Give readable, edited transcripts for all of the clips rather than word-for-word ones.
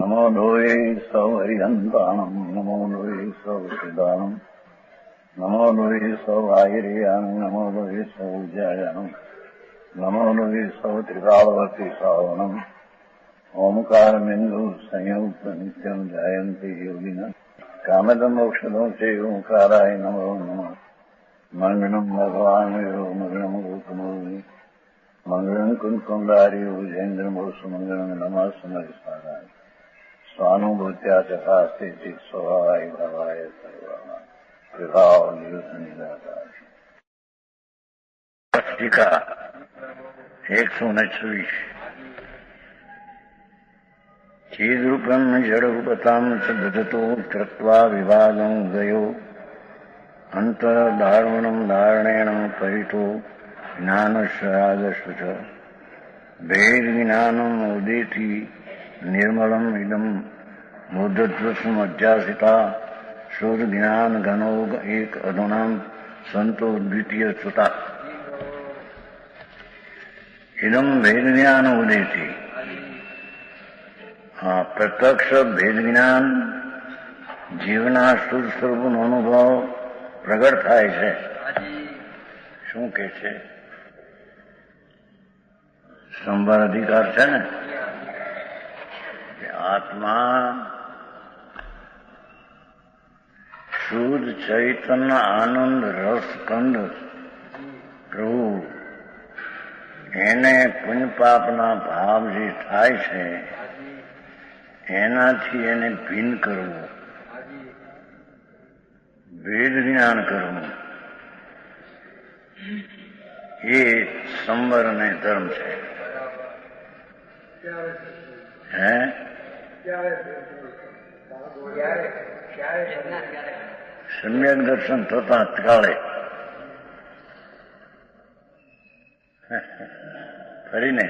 નમો લોહે સૌ હરિહંતાણમ નમો લોહે સૌ સિદ્ધાણમ નમો લોહે સૌ આયર્યાણમ નમો લોહે સૌ જયાણમ નમો લોહે સૌ ત્રિકાળવતી સાવણમ ઓમકારમિંદુ સંયુક્ત નિત્યમ જાયંતી યોગિના કામદમોક્ષદો છે ઓંકારાય નમો નમઃ મંગળમ ભગવાન મંગળમ ગૌતમોની મંગળમ કુંકુંડારી ઉજેન્દ્રમોષ મંગળમ નમઃ સમયસારાય સ્વાનુભૂત્યા ચકાસ્તે સ્વભાવાય ભાવાય સર્વા વિભાવ નિદાકાર ટીકા 126 ચીદરૂપમ જડરૂપતામ સદધતો કૃત્વા વિભાગમ ગયો અંતર્ધારણમ ધારણેણ પરિતો જ્ઞાનશ્રાગસ્વ ચ ભેદ જ્ઞાનમ ઉદેથી નિર્મલમ ઇદમ મૂઢત્વસ્મ અધ્યાસિતા શુદ્ધ જ્ઞાન ઘનો એક અધુનામ સંતો દ્વિતીય સુતા ઇદમ ભેદ જ્ઞાન ઉદેથી પ્રત્યક્ષ ભેદ જ્ઞાન જીવના શુદ્ધ સ્વરૂપનો અનુભવ પ્રગટ થાય છે. શું કે છે? સંભાર અધિકાર છે ને કે આત્મા શુદ્ધ ચૈતન્ય આનંદ રસ કંદ પ્રભુ એને પુણ્ય પાપના ભાવ જે થાય છે એનાથી એને ભિન્ન કરવું, ભેદ જ્ઞાન કરવું, એ સંવર અને ધર્મ છે. હે સમ્યક દર્શન થતા કાળે ફરીને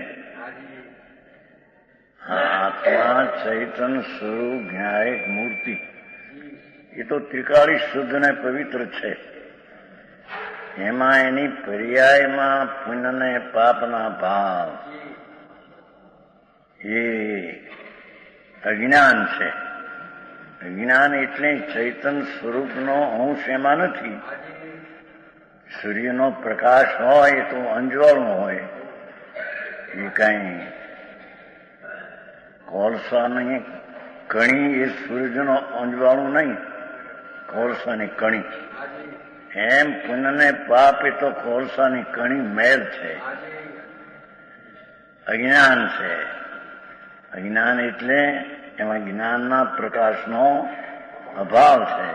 આત્મા ચૈતન્ય સ્વરૂપ જ્ઞાયક મૂર્તિ એ તો ત્રિકાળી શુદ્ધ ને પવિત્ર છે. એમાં એની પર્યાયમાં પુણ્ય ને પાપના ભાવ એ અજ્ઞાન છે. અજ્ઞાન એટલે ચૈતન્ય સ્વરૂપનો અંશ એમાં નથી. સૂર્યનો પ્રકાશ હોય તો અંજવાળું હોય, એ કઈ કોલસાની કણી એ સૂર્યનો અંજવાળું નહીં, કોલસાની કણી. એમ પુણ્ય ને પાપ એ તો કોલસાની કણી મેલ છે, અજ્ઞાન છે. અજ્ઞાન એટલે એમાં જ્ઞાનના પ્રકાશનો અભાવ છે.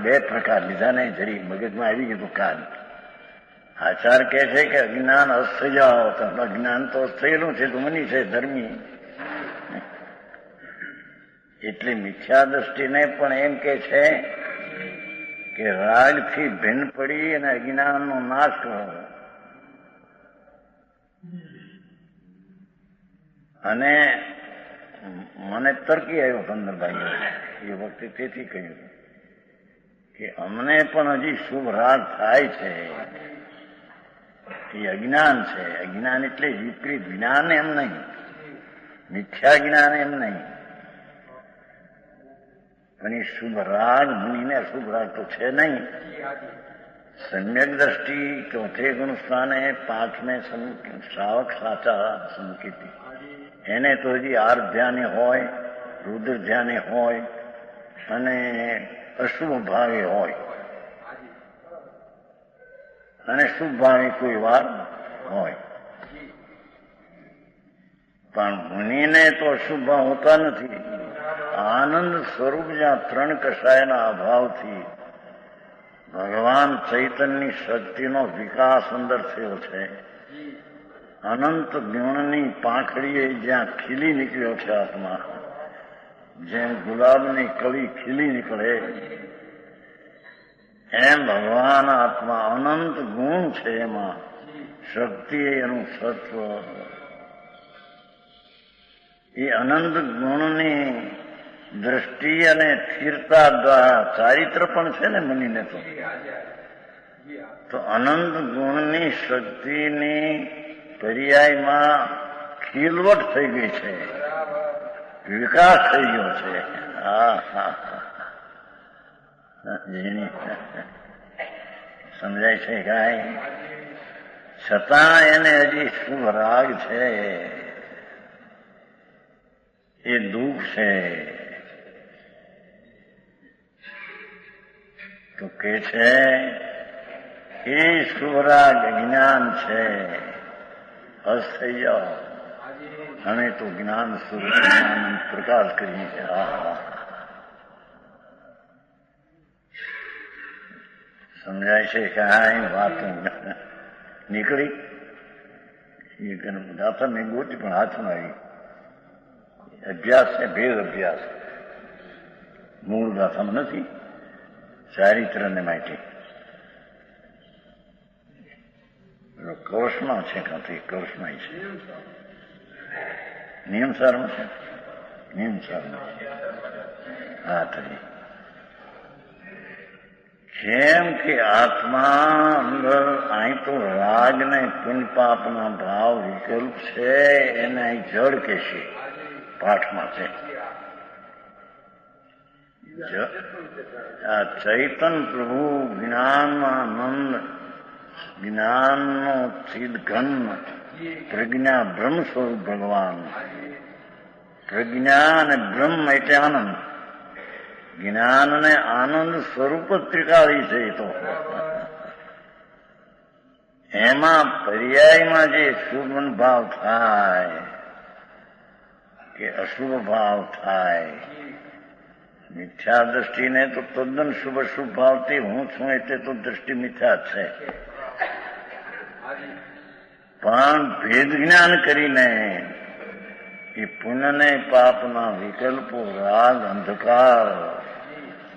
બે પ્રકાર લીધા ને જરી મગજમાં આવી ગયું કાન. આચાર કહે છે કે અજ્ઞાન અસ્ત જાઓ, તો અજ્ઞાન તો થયેલું છે, ધુમની છે, ધર્મી. એટલે મિથ્યા દ્રષ્ટિને પણ એમ કે છે કે રાગથી ભિન્ન પડી અને અજ્ઞાનનો નાશ કરો. અને મને તર્કી આવ્યો પંદરભાઈ એ વખતે, તેથી કહ્યું કે અમને પણ હજી શુભ રાગ થાય છે. એ અજ્ઞાન છે. અજ્ઞાન એટલે વિપરીત જ્ઞાન એમ નહીં, મિથ્યા જ્ઞાન એમ નહીં, પણ એ શુભ રાગ મુનિને અશુભ રાગ તો છે નહીં. સમ્યક દ્રષ્ટિ ચોથે ગુણ સ્થાને 5મે શ્રાવક સાચા સંકેતી, એને તો હજી આર ધ્યાને હોય, રુદ્ર ધ્યાને હોય અને અશુભ ભાવે હોય, અને શુભ ભાવે કોઈ વાર હોય. પણ મુનિને તો અશુભ ભાવ હોતા નથી. આનંદ સ્વરૂપ જ્યાં 3 કષાયના અભાવથી ભગવાન ચૈતન્યની શક્તિનો વિકાસ અંદર થયો છે. અનંત ગુણની પાંખડીએ જ્યાં ખીલી નીકળ્યો છે આત્મા, જેમ ગુલાબની કળી ખીલી નીકળે એમ ભગવાન આત્મા અનંત ગુણ છે. એમાં શક્તિ એનું સત્વ, એ અનંત ગુણની દ્રષ્ટિ અને સ્થિરતા દ્વારા ચારિત્ર પણ છે ને મુનિને તો અનંત ગુણની શક્તિની પર્યાયમાં ખીલવટ થઈ ગઈ છે, વિકાસ થઈ ગયો છે. હા હા ઝીણી સમજાય છે કાંઈ? છતાં એને હજી શુભ રાગ છે, એ દુઃખ છે. તો કે છે એ શુભ રાગ જ્ઞાન છે. હસ થઈ જાઓ, અમે તો જ્ઞાન સ્વરૂપ જ્ઞાન પ્રકાશ કરીએ છીએ. સમજાય છે કાંઈ? વાત નીકળી ગાથા મેં ગોતી પણ હાથમાં આવી. અભ્યાસ છે, ભેદ અભ્યાસ, મૂળ ગાથામાં નથી. ચારિત્રને માટે કૌશમાં છે, કાંથી કૌશમાં છે, નિયમસારમાં છે, નિયમસારમાં. હા થઈ જેમ કે આત્મા અંદર અહીં તો રાગ ને પુણ્ય પાપના ભાવ વિકલ્પ છે, એને અહીં જડ કે છે, પાઠમાં છે. આ ચૈતન પ્રભુ જ્ઞાનનો ચિદઘન પ્રજ્ઞા બ્રહ્મ સ્વરૂપ ભગવાન. પ્રજ્ઞા અને બ્રહ્મ એટલે આનંદ. જ્ઞાન ને આનંદ સ્વરૂપ જ ત્રિકાળી છે. એ તો એમાં પર્યાયમાં જે શુભ ભાવ થાય કે અશુભ ભાવ થાય, મિથ્યા દ્રષ્ટિને તો તદ્દન શુભ શુભ ભાવથી હું છું એટલે તો દ્રષ્ટિ મિથ્યા છે. પણ ભેદ જ્ઞાન કરીને એ પુણ્યને પાપના વિકલ્પો, રાગ, અંધકાર,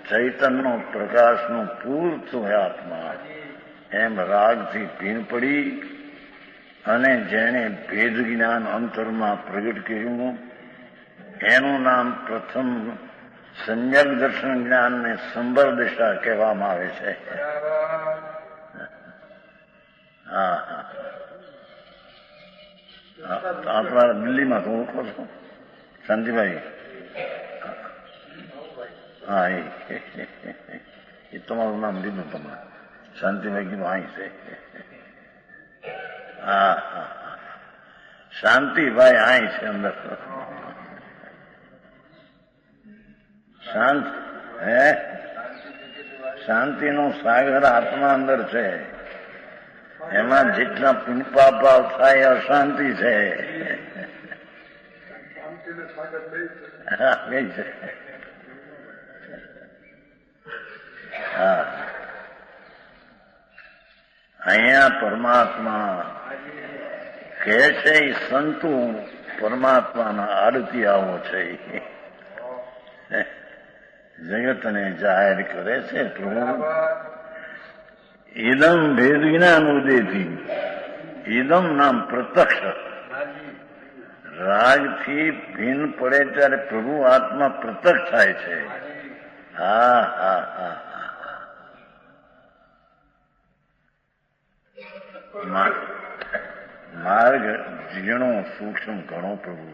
ચૈતનનો પ્રકાશનું પૂરતું આત્મા એમ રાગથી ભીન પડી અને જેણે ભેદ જ્ઞાન અંતરમાં પ્રગટ કર્યું એનું નામ પ્રથમ સંજ્ઞક દર્શન જ્ઞાનને સંબર દિશા કહેવામાં આવે છે. હા હા આપણા દિલ્હીમાં તો ઓળખો છો શાંતિભાઈ? હા એ તમારું નામ લીધું તમે, શાંતિભાઈ કીધું અહીં છે. હા હા શાંતિભાઈ અહીં છે અંદર. શાંત હે શાંતિનો સાગર આત્મા અંદર છે. એમાં જેટલા પુણ્યપાપ ભાવ થાય અશાંતિ છે. હા અહીંયા પરમાત્મા કહે છે એ સંતો પરમાત્માના આડતિયાઓ છે. જગતને જાહેર કરે છે પ્રભુ ઇદમ ભેદ જ્ઞાન ઉદયથી. ઇદમ નામ પ્રત્યક્ષ. રાગથી ભીન પડે ત્યારે પ્રભુ આત્મા પ્રત્યક્ષ થાય છે. હા હા હા માર્ગ ઝીણો સૂક્ષ્મ ઘણો પ્રભુ.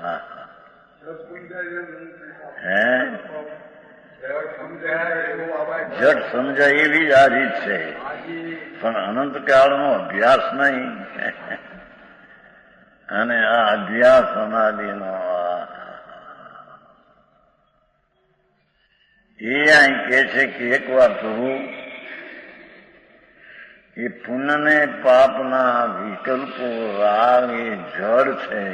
હા હે જટ સમજાય એવી જ આ રીત છે, પણ અનંતકાળનો અભ્યાસ નહીં. અને આ અભ્યાસ અનાદિનો એ અહીં કહે છે કે એક વાર પ્રભુ એ પુણ્યને પાપના વિકલ્પો રાગ એ જડ છે.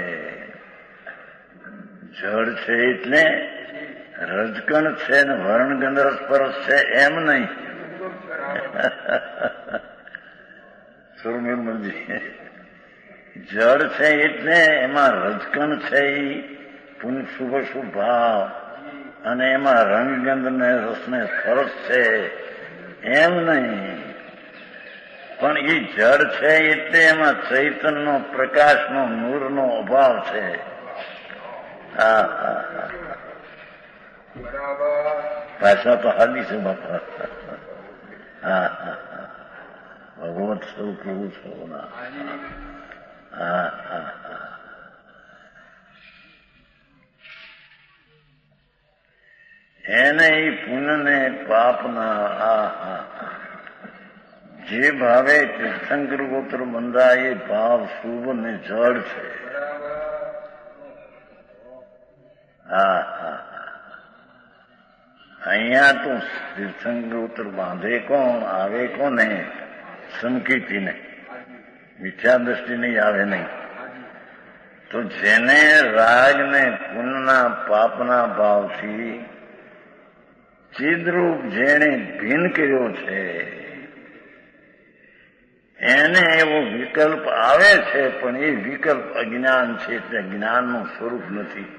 જડ છે એટલે રજકણ છે ને વર્ણ ગંધર્વ સ્પર્શ છે એમ નહીં. સુરમીરમલજી જડ છે એટલે એમાં રજકણ છે પુણ્ય શુભ શુભ ભાવ અને એમાં રંગગંધ ને રસને સ્પર્શ છે એમ નહીં. પણ એ જડ છે એટલે એમાં ચૈતનનો પ્રકાશનો નૂરનો અભાવ છે. હા હા ભાષા તો હાદી છે બાપા. હા હા હા ભગવત સ્વરૂપ એવું છો ના. હા હા હા એને એ પુણ્યને પાપના આ જે ભાવે તીર્થંકર ગોત્ર બંધાય એ ભાવ શુભ ને જળ છે. હા હા અહીંયા તો તીર્થંકર ગોત્ર બાંધે કોણ, આવે કોને? સંકીર્તિને. મિથ્યા દ્રષ્ટિ નહીં આવે નહીં. તો જેને રાગ ને પુણ્યના પાપના ભાવથી ચિદરૂપ જેણે ભીન કર્યો છે એને એવો વિકલ્પ આવે છે, પણ એ વિકલ્પ અજ્ઞાન છે, એટલે જ્ઞાનનું સ્વરૂપ નથી.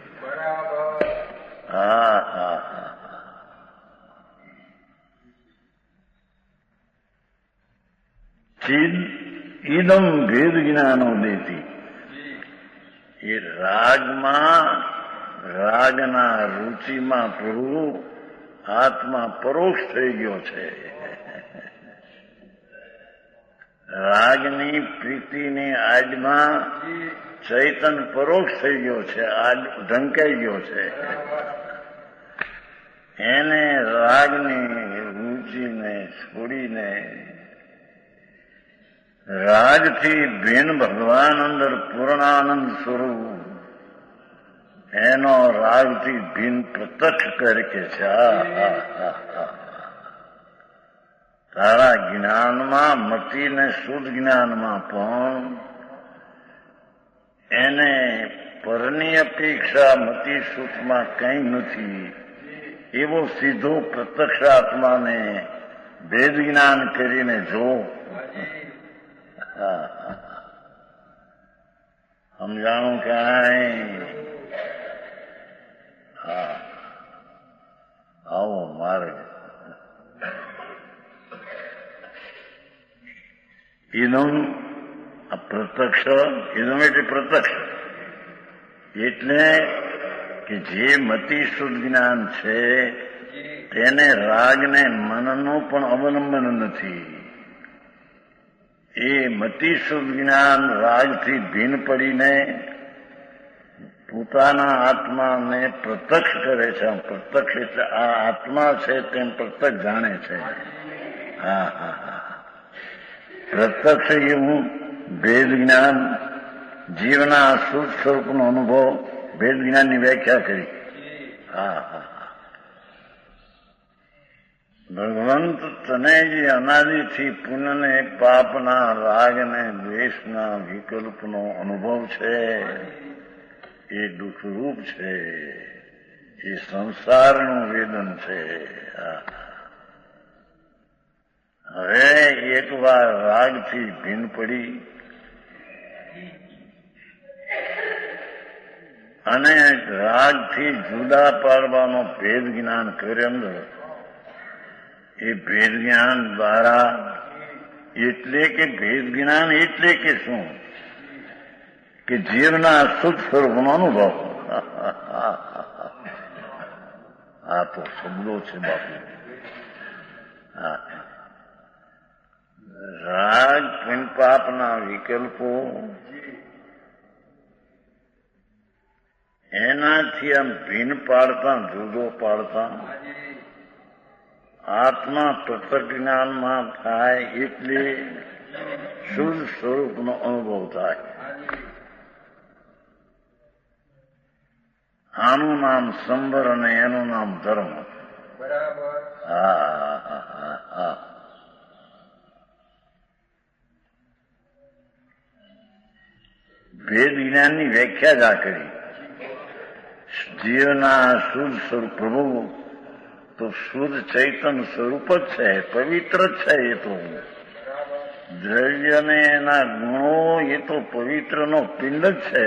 હા હા હા ચિદ ઇદમ ભેદ જ્ઞાનો દેતી. એ રાગમાં, રાગના રુચિમાં પ્રભુ આત્મા પરોક્ષ થઈ ગયો છે. રાગની પ્રીતિની આડમાં ચૈતન પરોક્ષ થઈ ગયો છે, આડ ઢંકાઈ ગયો છે. એને રાગની રુચિને છોડીને રાગથી ભિન્ન ભગવાન અંદર પૂર્ણાનંદ સ્વરૂપ એનો રાગથી ભિન્ન પ્રત્યક્ષ કરે કે છે. તારા જ્ઞાનમાં મતિને શુદ્ધ જ્ઞાનમાં પણ એને પરની અપેક્ષા મતિ સુખમાં કંઈ નથી એવો સીધો પ્રત્યક્ષ આત્માને ભેદ જ્ઞાન કરીને જો. સમજાણું ક્યાંય? હા આવો માર્ગ. ઇદમ પ્રત્યક્ષ, ઇદમ એટલે પ્રત્યક્ષ, એટલે કે જે મતિ શુદ્ધ જ્ઞાન છે તેને રાગને મનનું પણ અવલંબન નથી. એ મતિ શુદ્ધ જ્ઞાન રાગથી ભિન્ન પડીને પોતાના આત્માને પ્રત્યક્ષ કરે છે. પ્રત્યક્ષ એટલે આ આત્મા છે તેમ પ્રત્યક્ષ જાણે છે. હા હા હા પ્રત્યક્ષ એવું ભેદ જ્ઞાન, જીવના શુદ્ધ સ્વરૂપનો અનુભવ, ભેદ જ્ઞાનની વ્યાખ્યા કરી. હા હા ભગવંત તને જે અનાદિથી પુણ્યને પાપના રાગને દ્વેષના વિકલ્પનો અનુભવ છે એ દુઃખરૂપ છે, એ સંસારનું વેદન છે. હવે એકવાર રાગથી ભિન્ન પડી અને રાગથી જુદા પાડવાનો ભેદ જ્ઞાન કરે અંદર, એ ભેદ જ્ઞાન દ્વારા એટલે કે ભેદ જ્ઞાન એટલે કે શું? કે જીવના શુદ્ધ સ્વરૂપનો અનુભવ. આ તો શબ્દો છે બાપુ. રાગ પુણ્ય પાપના વિકલ્પો એનાથી આમ ભિન્ન પાડતા, જુદો પાડતા આત્મા પ્રત્યક્ષ જ્ઞાનમાં થાય એટલે શુદ્ધ સ્વરૂપનો અનુભવ થાય. આનું નામ સંબર અને એનું નામ ધર્મ. હા ભેદ જ્ઞાનની વ્યાખ્યા જ આ કરી. જીવના શુદ્ધ સ્વરૂપ પ્રભુ તો શુદ્ધ ચૈતન સ્વરૂપ જ છે, પવિત્ર જ છે. એ તો દ્રવ્ય ને એના ગુણો એ તો પવિત્રનો પિંડ જ છે.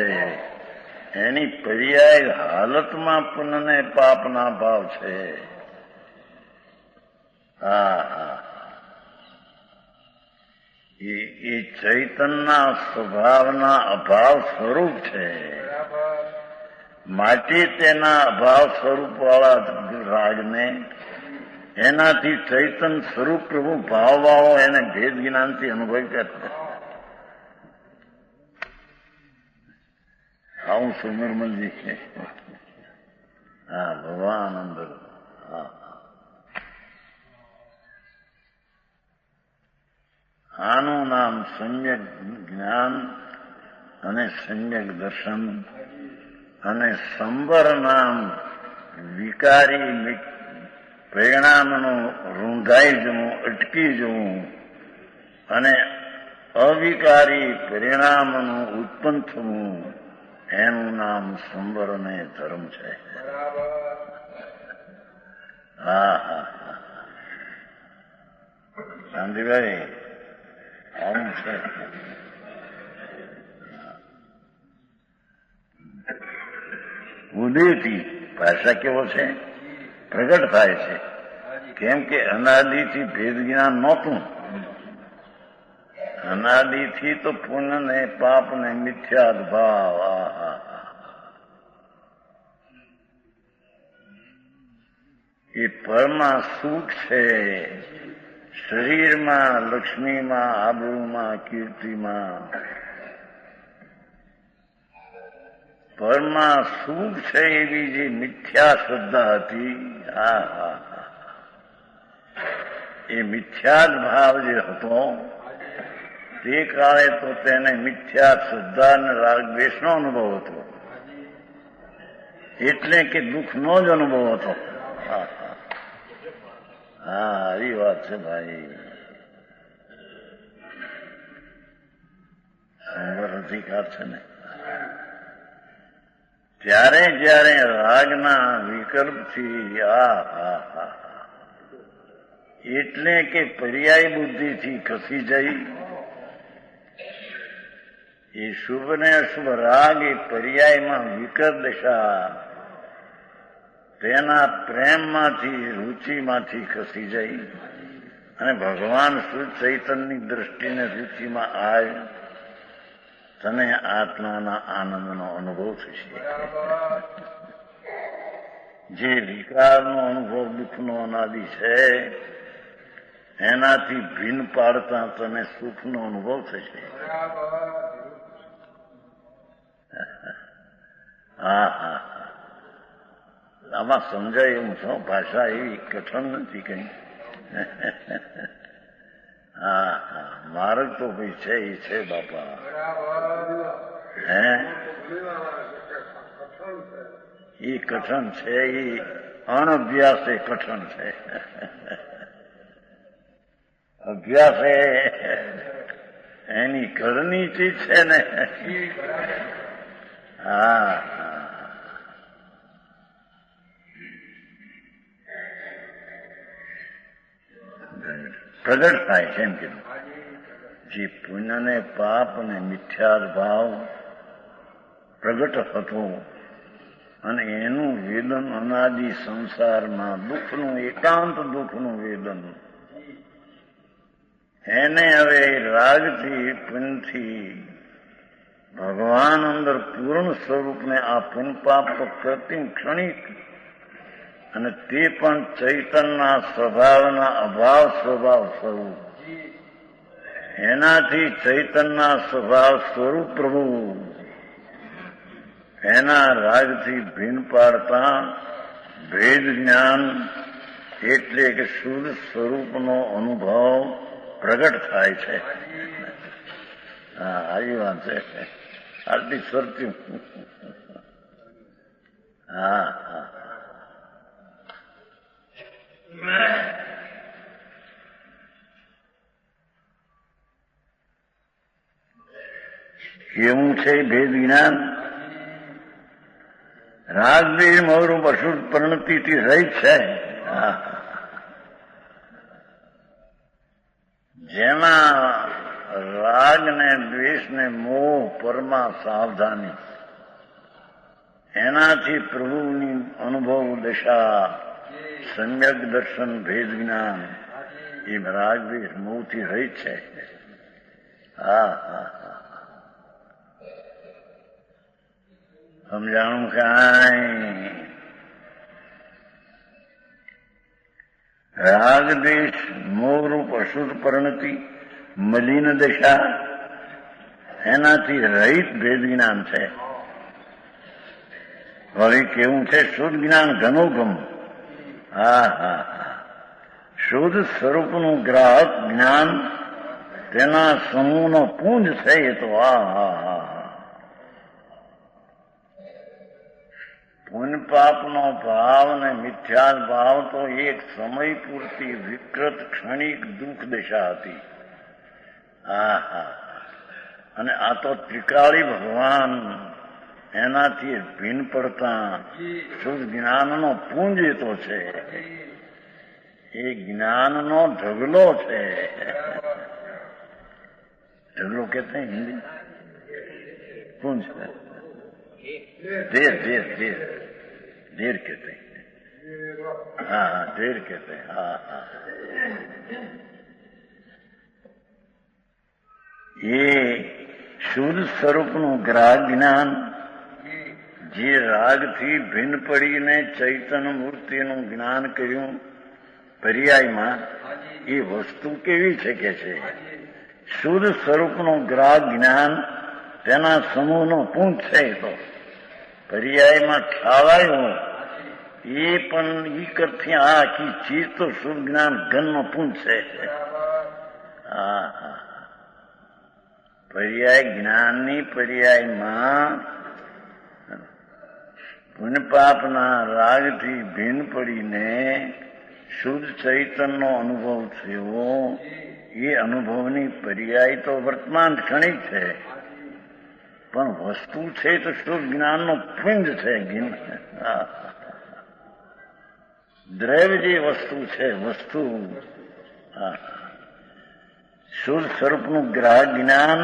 એની પર્યાય હાલતમાં પુણ્યને પાપના ભાવ છે. એ ચૈતનના સ્વભાવના અભાવ સ્વરૂપ છે. માટે તેના અભાવ સ્વરૂપ વાળા રાગને એનાથી ચૈતન સ્વરૂપ પ્રભુ ભાવ વાળો એને ભેદ જ્ઞાનથી અનુભવ કરશે. આવું સુનિર્મલજી. હા, ભગવાન અંદર. હા, આનું નામ સમ્યક જ્ઞાન અને સમ્યક દર્શન અને સંબર નામ વિકારી પરિણામનું રૂંધાઈ જવું, અટકી જવું અને અવિકારી પરિણામનું ઉત્પન્ન થવું એનું નામ સંબર અને ધર્મ છે. હા હા, શાંતિભાઈ આવું છે. ઉદયથી ભાષા કેવો છે? પ્રગટ થાય છે. કેમ કે અનાદિથી ભેદ જ્ઞાન નહોતું. અનાદિથી તો પુણ્ય ને પાપ ને મિથ્યાદ ભાવ. એ પરમા સુખ છે. શરીરમાં, લક્ષ્મીમાં, આબરૂમાં, કીર્તિમાં પરમાં સુખ છે. એવી જે મિથ્યા શ્રદ્ધા હતી, એ મિથ્યાદ ભાવ જે હતો તે કાળે તો તેને મિથ્યા શ્રદ્ધા અને રાગ દ્વેષનો અનુભવ હતો. એટલે કે દુઃખનો જ અનુભવ હતો. હા, એ વાત છે ભાઈ. સંવર અધિકાર છે ને. ત્યારે જયારે રાગના વિકલ્પથી એટલે કે પર્યાય બુદ્ધિથી ખસી જઈ, એ શુભ ને અશુભ રાગ એ પર્યાયમાં વિકલ્પ દશા તેના પ્રેમમાંથી, રુચિમાંથી ખસી જઈ અને ભગવાન શુદ્ધ ચૈતન્યની દ્રષ્ટિને રુચિમાં આવે, તને આત્માના આનંદનો અનુભવ થશે. જે વિકારનો અનુભવ દુઃખનો અનાદિ છે એનાથી ભિન્ન પાડતા તને સુખનો અનુભવ થશે. હા હા, આમાં સમજાય એવું છો. ભાષા એવી કઠણ નથી કઈ. હા હા, માર્ગ તો ભાઈ છે, એ છે બાપા. હે, એ કઠણ છે. એ અણઅભ્યાસ એ કઠણ છે. અભ્યાસ એની ઘરની ચીજ છે ને. હા, પ્રગટ થાય છે એમ કીધું. જે પુણ્ય ને પાપ ને મિથ્યાદ ભાવ પ્રગટ હતો અને એનું વેદન અનાદિ સંસારમાં દુઃખનું, એકાંત દુઃખનું વેદન, એને હવે રાગથી, પુણ્યથી ભગવાન અંદર પૂર્ણ સ્વરૂપને આ પુણ્ય પાપ તો પ્રતિમ ક્ષણિક અને તે પણ ચૈતનના સ્વભાવના અભાવ સ્વભાવ સ્વરૂપ, એનાથી ચૈતનના સ્વભાવ સ્વરૂપ પ્રભુ એના રાગથી ભિન્ન પાડતા ભેદ જ્ઞાન એટલે કે શુદ્ધ સ્વરૂપનો અનુભવ પ્રગટ થાય છે. હા, આવી વાત છે. આટલી સ્વર્ત્યું. હા હા, કેવું છે ભેદ જ્ઞાન? રાગદેહ મૌરૂપ અશુદ્ધ પરિણતિથી રહિત છે. જેમાં રાગ ને દ્વેષ ને મોહ પરમા સાવધાની એનાથી પ્રભુની અનુભવ દશા, સમ્યક દર્શન, ભેદ જ્ઞાન એ રાગ દ્વેષ મોહથી રહિત છે. હા હા, સમજાણું કાંઈ. રાગ દેશ મોહરૂપ અશુદ્ધ પરિણતિ મલિન દશા એનાથી રહિત ભેદ જ્ઞાન છે. વળી કેવું છે? શુદ્ધ જ્ઞાન ઘનોગમ. હા હા હા. શુદ્ધ સ્વરૂપનું ગ્રાહક જ્ઞાન તેના સમૂહનો પુંજ છે. એ તો હા હા હા. પુણ્ય પાપનો ભાવ ને મિથ્યા ભાવ તો એક સમય પૂરતી વિકૃત ક્ષણિક દુઃખ દશા હતી. હા હા. અને આ તો ત્રિકાળી ભગવાન એનાથી ભીન પડતા શુદ્ધ જ્ઞાનનો પુંજ તો છે. એ જ્ઞાનનો ઢગલો છે. ઢગલો કહેते हैं हिंदी पुंज. ढेर ढेर ढेर ढेर कहते हैं. हाँ हाँ ढेर कहते हैं. हाँ हाँ. ये શુદ્ધ સ્વરૂપનું ગ્રાહક જ્ઞાન જે રાગથી ભિન્ન પડીને ચૈતન્ય મૂર્તિનું જ્ઞાન કર્યું પર્યાયમાં, એ વસ્તુ કેવી છે કે છે? શુદ્ધ સ્વરૂપનું ગ્રાહક જ્ઞાન તેના સમૂહનો પુંજ છે. તો પર્યાયમાં ઠાવાયું એ પણ ઈ કરથી આ આખી ચીજ તો શુદ્ધ જ્ઞાન ઘનનો પુંજ છે. હા હા. પર્યાય જ્ઞાનની પર્યાયમાં પુણ્ય પાપના રાગથી ભીન પડીને શુદ્ધ ચૈતનનો અનુભવ થયો. એ અનુભવની પર્યાય તો વર્તમાન ક્ષણિક છે, પણ વસ્તુ છે તો શુદ્ધ જ્ઞાનનો પુંજ છે. દ્રવ્ય જે વસ્તુ છે, વસ્તુ શુદ્ધ સ્વરૂપનું ગ્રાહક જ્ઞાન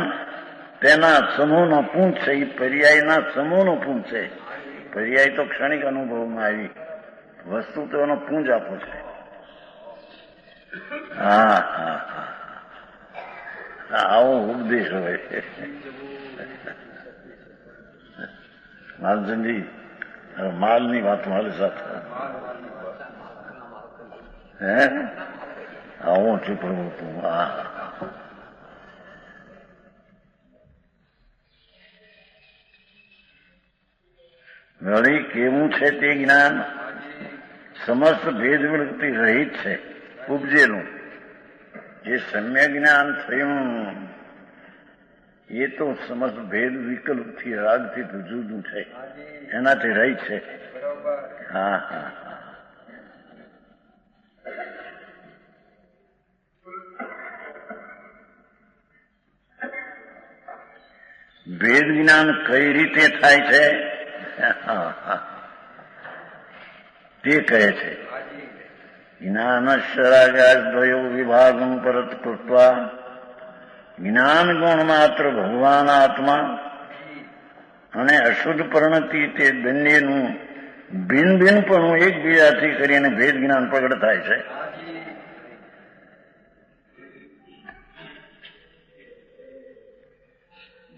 તેના સમૂહનો પુંજ છે. એ પર્યાયના સમૂહનો પુંજ છે. પર્યાય તો ક્ષણિક અનુભવમાં આવી, વસ્તુ તો એનો પુંજ આપો છે. હા હા હા. આવો ઉપદેશ હોય. માલચંદજી, માલની વાત મારી સાથે હે આવું છું પ્રભુ તું. હા. વળી કેવું છે તે જ્ઞાન? સમસ્ત ભેદ વૃત્તિ રહિત છે, ઉપજેલું. જે સમ્યક જ્ઞાન થયું એ તો સમસ્ત ભેદ વિકલ્પથી રાગથી જુદું છે, એનાથી રહિત છે. હા હા હા. ભેદ જ્ઞાન કઈ રીતે થાય છે તે કહે છે. જ્ઞાનશરાગાદ્વયો વિભાગમ પરત કૃત્વા જ્ઞાન ગુણ માત્ર ભગવાન આત્મા અને અશુદ્ધ પરિણતિ તે બંનેનું ભિન્ન ભિન્નપણું એકબીજાથી કરીને ભેદ જ્ઞાન પ્રગટ થાય છે.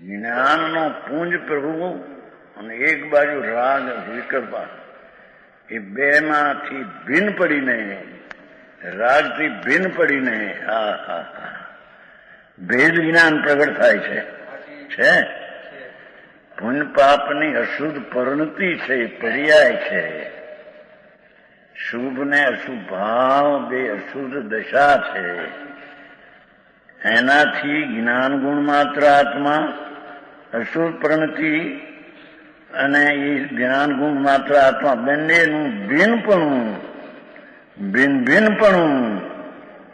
જ્ઞાનનો પુંજ પ્રભુ અને એક બાજુ રાગ વિકલ્પ, એ બેમાંથી ભિન્ન પડીને, રાગથી ભિન્ન પડીને ભેદ જ્ઞાન પ્રગટ થાય છે. પુણ્ય પાપની અશુદ્ધ પરિણતિ છે, પર્યાય છે. શુભ ને અશુભ ભાવ બે અશુદ્ધ દશા છે. એનાથી જ્ઞાન ગુણ માત્ર આત્મા, અશુદ્ધ પરિણતિ અને એ જ્ઞાન ગુણ માત્ર આત્મા બંનેનું ભિન્નપણું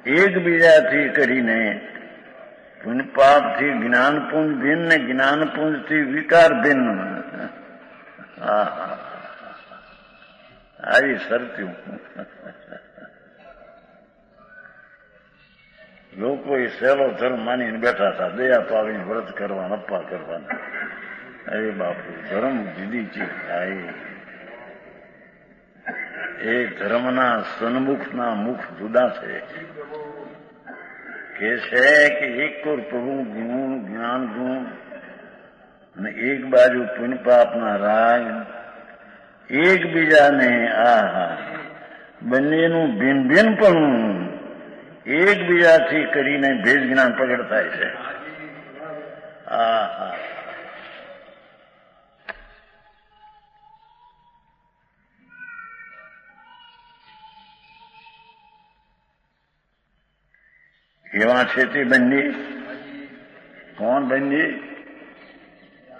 એકબીજાથી કરીને પુણ્ય પાપથી જ્ઞાનપુંજ ભિન્ન ને જ્ઞાનપુંજથી વિકાર ભિન્ન. આવી શરત્યું લોકો એ સહેલો ધર્મ માનીને બેઠા હતા. દયા પાવીને વ્રત કરવાના, અપ્પા કરવાના. અરે બાપુ, ધર્મ જુદી ચીજ. એ ધર્મના સન્મુખના મુખ જુદા છે. કે છે કે એક પ્રભુ ગુણ જ્ઞાન ગુણ અને એક બાજુ પુણ્ય પાપના રાગ એકબીજાને બંનેનું ભિન્ન ભિન્ન પણ એકબીજાથી કરીને ભેદ જ્ઞાન પ્રગટ થાય છે. કેવા છે તે બંને? કોણ બંને?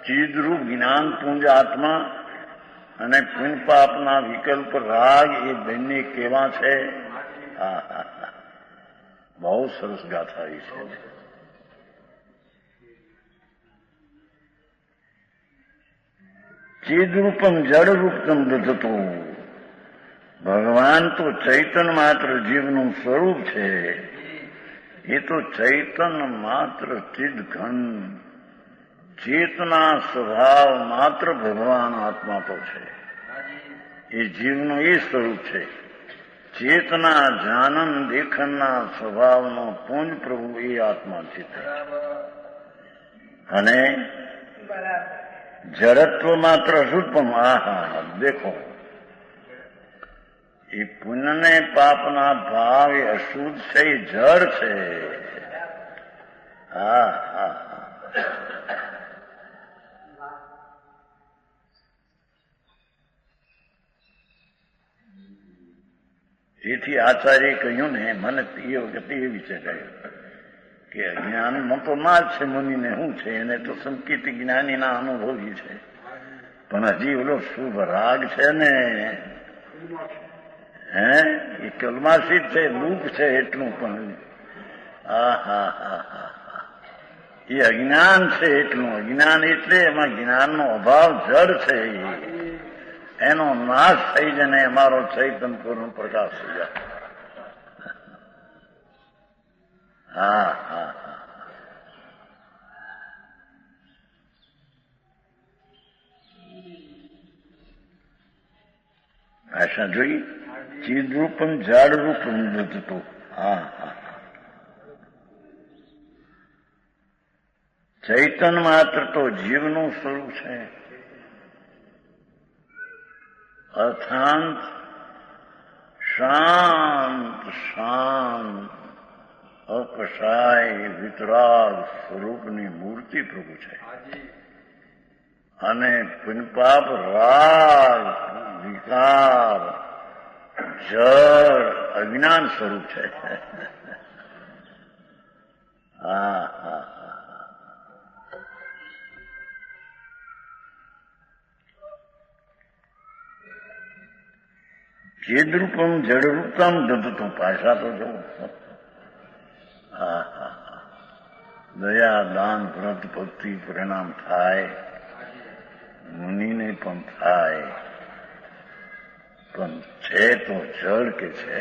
ચિદરૂપ જ્ઞાન પુંજ આત્મા અને પુણ્ય પાપના વિકલ્પ રાગ એ બંને કેવા છે? બહુ સરસ ગાથા એ છે. ચિદરૂપમ જડરૂપમ દધતું. ભગવાન તો ચૈતન્ય માત્ર જીવનું સ્વરૂપ છે. એ તો ચૈતન્ય માત્ર ચિદઘન ચેતના સ્વભાવ માત્ર ભગવાન આત્મા તો છે. એ જીવનું એ સ્વરૂપ છે. ચેતના જાનન દેખનના સ્વભાવનો પુંજ પ્રભુ એ આત્મા છે. અને જડત્વ માત્ર અશુદ્ધમ. દેખો, એ પુણ્ય ને પાપના ભાવ એ અશુદ્ધ છે, એ જળ છે. તેથી આચાર્ય કહ્યું ને, મને એ વખતે એ વિચાર આવ્યો કે અજ્ઞાનમાં તો ના જ છે, મુનિને શું છે, એને તો સંકિત જ્ઞાનીના અનુભવી છે. પણ હજી ઓલો શુભ રાગ છે ને, એ કલમાશિત છે, દુઃખ છે એટલું. પણ એ અજ્ઞાન છે એટલું. અજ્ઞાન એટલે એમાં જ્ઞાનનો અભાવ જડ છે. એનો નાશ થઈ જાય ને અમારો ચૈતન્ય પૂર્ણ પ્રકાશ થઈ જાય. ભાષા જોઈ. ચિદરૂપમ જાડરૂપમ દધતું. ચૈતન્ય માત્ર તો જીવનું સ્વરૂપ છે. અર્થાંત શાંત શાંત અકશાય વિતરાગ સ્વરૂપની મૂર્તિ પ્રભુ છે. અને પુણ્યપાપ રાગ વિકાર જળ અજ્ઞાન સ્વરૂપ છે. ચેદરૂપમ જડરૂપમ દધતું. ભાષા તો જો. દયા દાન વ્રત ભક્તિ પરિણામ થાય, મુનિને પણ થાય, પણ છે તો જળ કે છે.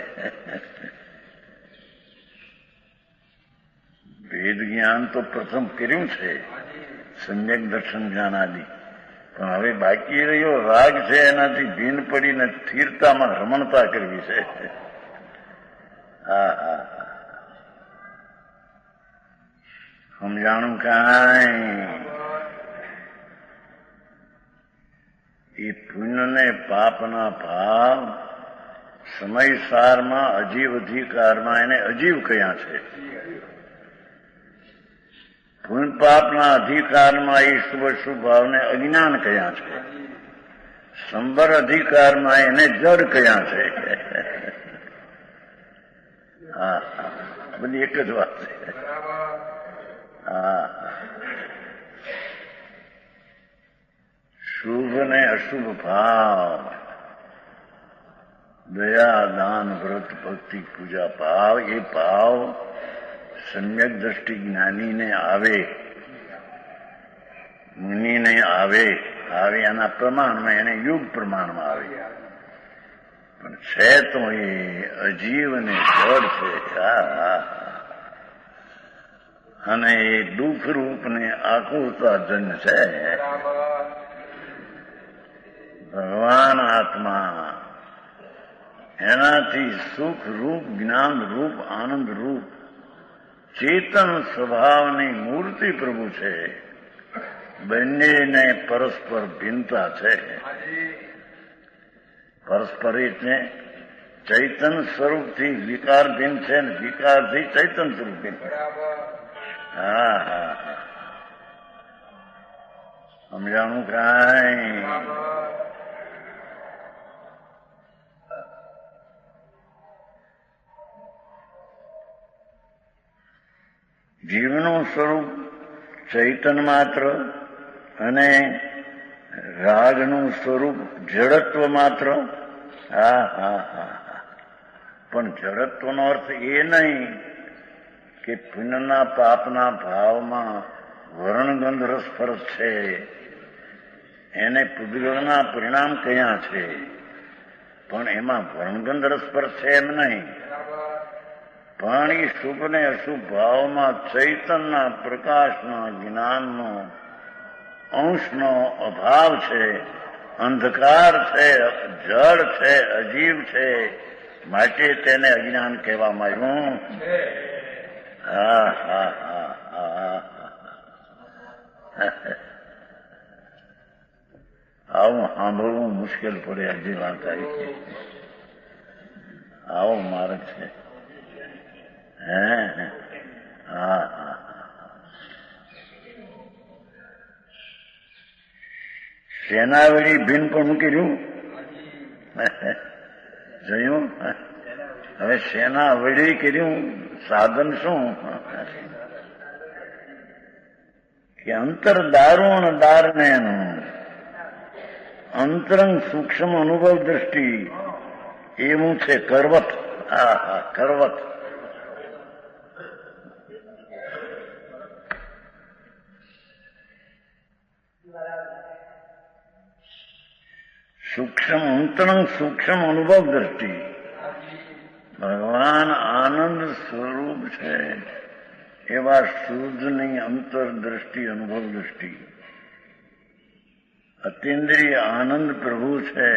વેદ જ્ઞાન તો પ્રથમ કર્યું છે, સમ્યક દર્શન જ્ઞાન આદિ. પણ હવે બાકી રહ્યો રાગ છે, એનાથી ભીન પડીને સ્થિરતામાં રમણતા કરવી છે. સમજાણું કાંઈ? એ પુણ્ય ને પાપના ભાવ સમયસારમાં અજીવ અધિકારમાં એને અજીવ કયા છે. પુણ્ય પાપના અધિકારમાં એ શુભ શુભ ભાવને અજ્ઞાન કયા છે. સંબર અધિકારમાં એને જડ કયા છે. બધી એક જ વાત છે. શુભ ને અશુભ ભાવ, દયા દાન વ્રત ભક્તિ પૂજા ભાવ, એ ભાવ સમ્યક દ્રષ્ટિ જ્ઞાનીને આવે, મુનિને આવે એના પ્રમાણમાં, એને યુગ પ્રમાણમાં આવે. પણ છે તો એ અજીવ અને જડ છે. અને એ દુઃખ રૂપ ને આકુરતા જન છે. ભગવાન આત્મા એનાથી સુખ રૂપ જ્ઞાન રૂપ આનંદ રૂપ ચેતન સ્વભાવની મૂર્તિ પ્રભુ છે. બંનેને પરસ્પર ભિન્નતા છે. પરસ્પર એટલે ચૈતન સ્વરૂપથી વિકાર ભિન્ન છે ને વિકારથી ચૈતન સ્વરૂપ ભિન્ન. હા હા હા, સમજાણું કાંઈ? જીવનું સ્વરૂપ ચૈતન માત્ર અને રાગનું સ્વરૂપ જડત્વ માત્ર. હા હા હા, પણ જડત્વનો અર્થ એ નહીં કે પુણ્યના પાપના ભાવમાં વર્ણગંધ રસફરસ છે, એને પૂદગલના પરિણામ કયા છે, પણ એમાં વર્ણગંધ રસફરસ છે એમ નહીં. પણ એ શુભ ને અશુભ ભાવમાં ચૈતનના પ્રકાશના જ્ઞાનનો અંશનો અભાવ છે, અંધકાર છે, જળ છે, અજીવ છે, માટે તેને અજ્ઞાન કહેવામાં આવ્યું. હા હા હા હા, આવું સાંભળવું મુશ્કેલ પડે. હજી વાત આવી છે, આવો માર્ગ છે. હા હા, સેનાવળી ભીન પણ મૂકી રહ્યું જોયું. હવે સેનાવળી કર્યું સાધન શું કે અંતર દારૂણ દારને અંતરંગ સૂક્ષ્મ અનુભવ દ્રષ્ટિ એવું છે કરવત. હા હા, કરવત. સૂક્ષ્મ અંતરંગ સૂક્ષ્મ અનુભવ દ્રષ્ટિ. ભગવાન આનંદ સ્વરૂપ છે એવા શુદ્ધની અંતર દ્રષ્ટિ અનુભવ દ્રષ્ટિ. અતિન્દ્રિય આનંદ પ્રભુ છે,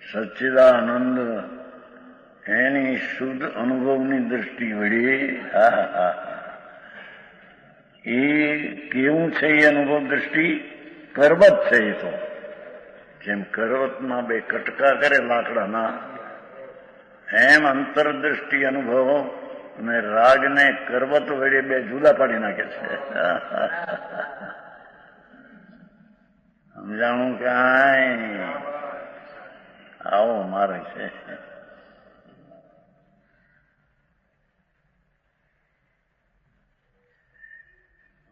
સચ્ચિદાનંદ, એની શુદ્ધ અનુભવની દ્રષ્ટિ વળી. હા હા, એ કેવું છે એ અનુભવ દ્રષ્ટિ? કરવત છે. એ તો જેમ કરવતમાં બે કટકા કરે લાકડાના, એમ અંતરદ્રષ્ટિ અનુભવ અને રાગને કરવત વડે બે જુદા પાડી નાખે છે. સમજાણું કાંઈ? આવો મારે છે.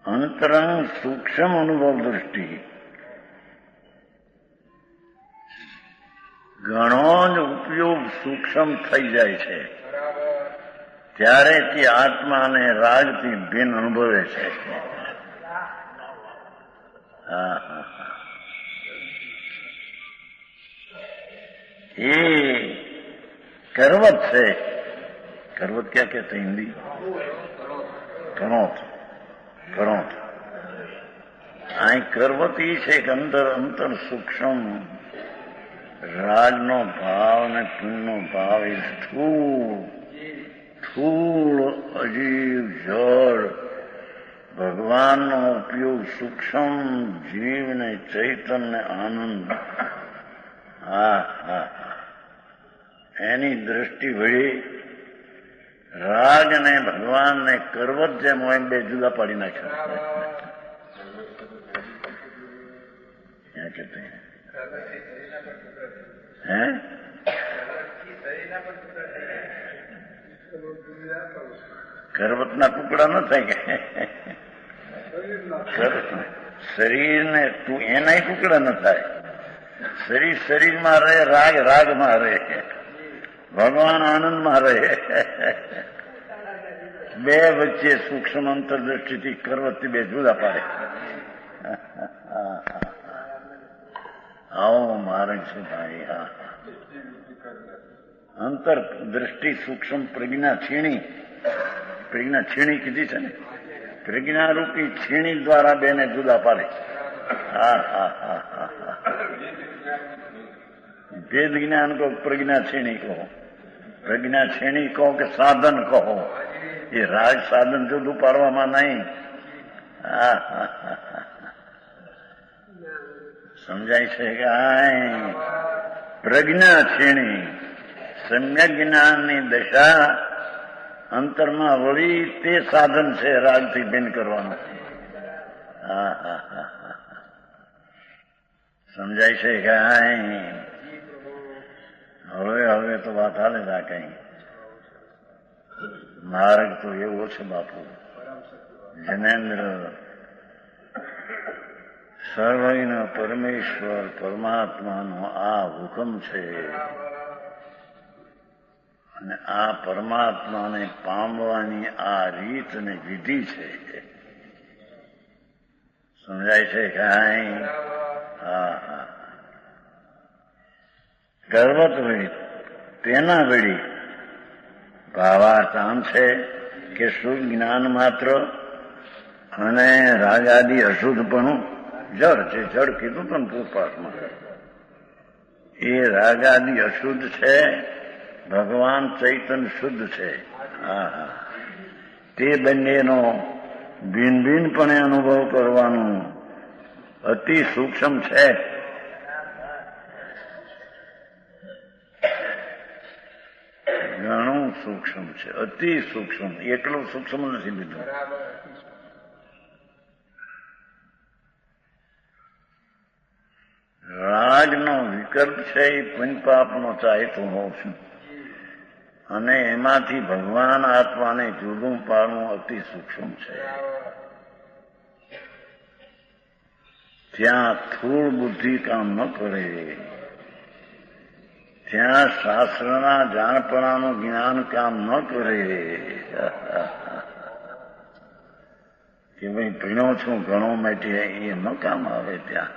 અંતરંગ સૂક્ષ્મ અનુભવ દ્રષ્ટિ ઘણો જ ઉપયોગ સૂક્ષ્મ થઈ જાય છે ત્યારે તે આત્માને રાગથી ભિન્ન અનુભવે છે. હા હા, એ કરવત છે. કરવત ક્યાં કહેते हिंदी? કરોત. કરોત. અહીં કરવત એ છે કે અંદર અંતર સૂક્ષ્મ રાજનો ભાવ ને પુણ્યનો ભાવ એ સ્થૂળ અજીવ જળ ભગવાનનો ઉપયોગ સૂક્ષ્મ જીવને ચૈતન્ય આનંદ. હા હા, એની દ્રષ્ટિ વળી રાગ અને ભગવાનને કરવત જેમ હોય બે જુદા પાડી નાખ્યા. ક્યાં કહેતે હે? કરવતના ટુકડા ન થાય કે શરીરને એના ટુકડા ન થાય. શરીર શરીરમાં રહે, રાગ રાગમાં રહે, ભગવાન આનંદમાં રહે. બે વચ્ચે સૂક્ષ્મ અંતરદ્રષ્ટિથી કરવતથી બે જુદા પાડે. આવો માર્ગ છે ભાઈ. હા, અંતર દ્રષ્ટિ સૂક્ષ્મ પ્રજ્ઞા છીણી. પ્રજ્ઞા છીણી કીધી છે ને, પ્રજ્ઞારૂપી છીણી દ્વારા બેને જુદા પાડે. હા હા હા હા હા, ભેદ જ્ઞાન કહો, પ્રજ્ઞા છીણી કહો, પ્રજ્ઞા છીણી કહો કે સાધન કહો, એ રાગ સાધન જુદું પાડવામાં નહીં. હા હા હા હા, સમજાય છે કે આ પ્રજ્ઞા ક્ષીણી સમ્યક જ્ઞાનની દશા અંતરમાં વળી તે સાધન છે રાગથી ભિન્ન કરવાનું. હા હા હા હા, સમજાય છે કે હવે તો વાત હાલે ના કઈ. માર્ગ તો એવો છે બાપુ. જનેન્દ્ર સર્વૈન પરમેશ્વર પરમાત્માનો આ હુકમ છે અને આ પરમાત્માને પામવાની આ રીત અને વિધિ છે. સમજાય છે કાંઈ? હા હા. ગર્વત હોય તેના વળી ભાવાર્થ આમ છે કે શુદ્ધ જ્ઞાન માત્ર અને રાગ આદિ અશુદ્ધપણું જળ છે. જળ કીધું પણ પૂર્વપાઠમાં એ રાગ આદિ અશુદ્ધ છે, ભગવાન ચૈતન્ય શુદ્ધ છે. હા હા, તે બંનેનો ભિન્ન ભિન્નપણે અનુભવ કરવાનું અતિ સૂક્ષ્મ છે. ઘણું સૂક્ષ્મ છે, અતિ સૂક્ષ્મ. એટલું સૂક્ષ્મ નથી બીજું. રાગનો વિકલ્પ છે એ પુણ્યપાપનો ચાહતો હોઉં છું અને એમાંથી ભગવાન આત્માને જુદું પાડવું અતિ સૂક્ષ્મ છે. ત્યાં સ્થૂળ બુદ્ધિ કામ ન કરે, ત્યાં શાસ્ત્રના જાણપણાનું જ્ઞાન કામ ન કરે કે ભાઈ ભીણો છું ઘણો માટે એ ન કામ આવે. ત્યાં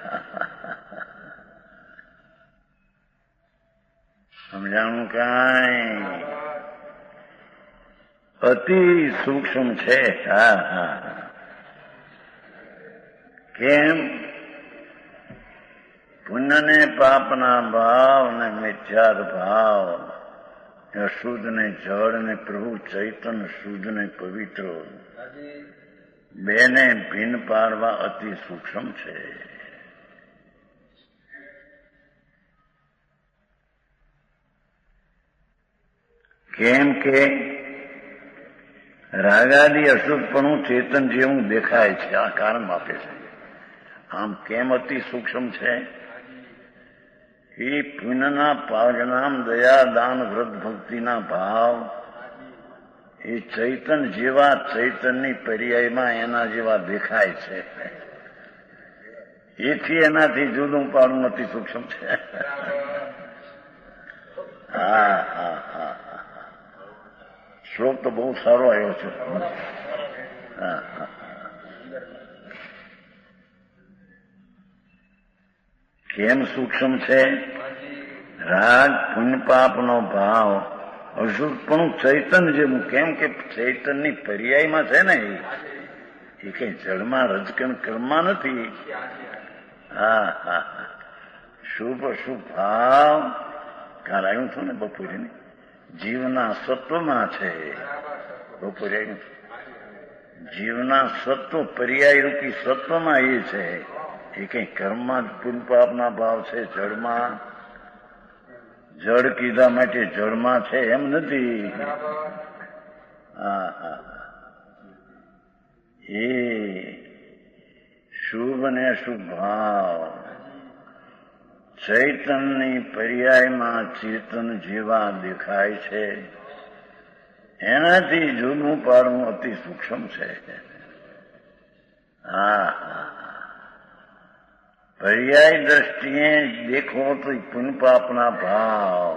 સમજાણું કાંઈ? અતિ સૂક્ષ્મ છે. હા હા. કેમ? પુણ્ય ને પાપના ભાવ ને મિથ્યાદ ભાવ, અશુદ્ધ ને જળ ને પ્રભુ ચૈતન્ય શુદ્ધ ને પવિત્ર, બેને ભિન્ન પાડવા અતિ સૂક્ષ્મ છે. કેમ કે રાગાદી અશુદ્ધપણું ચેતન જેવું દેખાય છે. આ કારણ આપે છે. આમ કેમ અતિ સૂક્ષ્મ છે? એ પુણ્યના પાવનામ દયા દાન વ્રત ભક્તિના ભાવ એ ચૈતન જેવા ચૈતનની પર્યાયમાં એના જેવા દેખાય છે. એથી એનાથી જુદું પાડવું અતિ સૂક્ષ્મ છે. હા હા હા. શ્લોક તો બહુ સારો આવ્યો છે. હા હા. કેમ સૂક્ષ્મ છે? રાગ પુણ્ય પાપનો ભાવ અશુદ્ધપણું ચૈતન્ય જેવું. કેમ કે ચૈતનની પર્યાયમાં છે ને, એ કઈ જળમાં રજકણ કર્મમાં નથી. હા હા. શુભ અશુભ ભાવ કાલ આવ્યું છું ને બપોરે, જીવના સત્વમાં છે. બપોરે આવ્યું છું. જીવના સત્વ પર્યાય રૂપી સત્વમાં એ છે. એ કઈ કર્મમાં પુણ્ય પાપના ભાવ છે. જળમાં જળ કીધા માટે જળમાં છે એમ નથી. હા હા. એ શુભ અને અશુભ ભાવ ચૈતનની પર્યાયમાં ચેતન જેવા દેખાય છે. એનાથી જુદું પાડવું અતિ સૂક્ષ્મ છે. હા હા. પર્યાય દ્રષ્ટિએ દેખો તો પુણ્ય પાપના ભાવ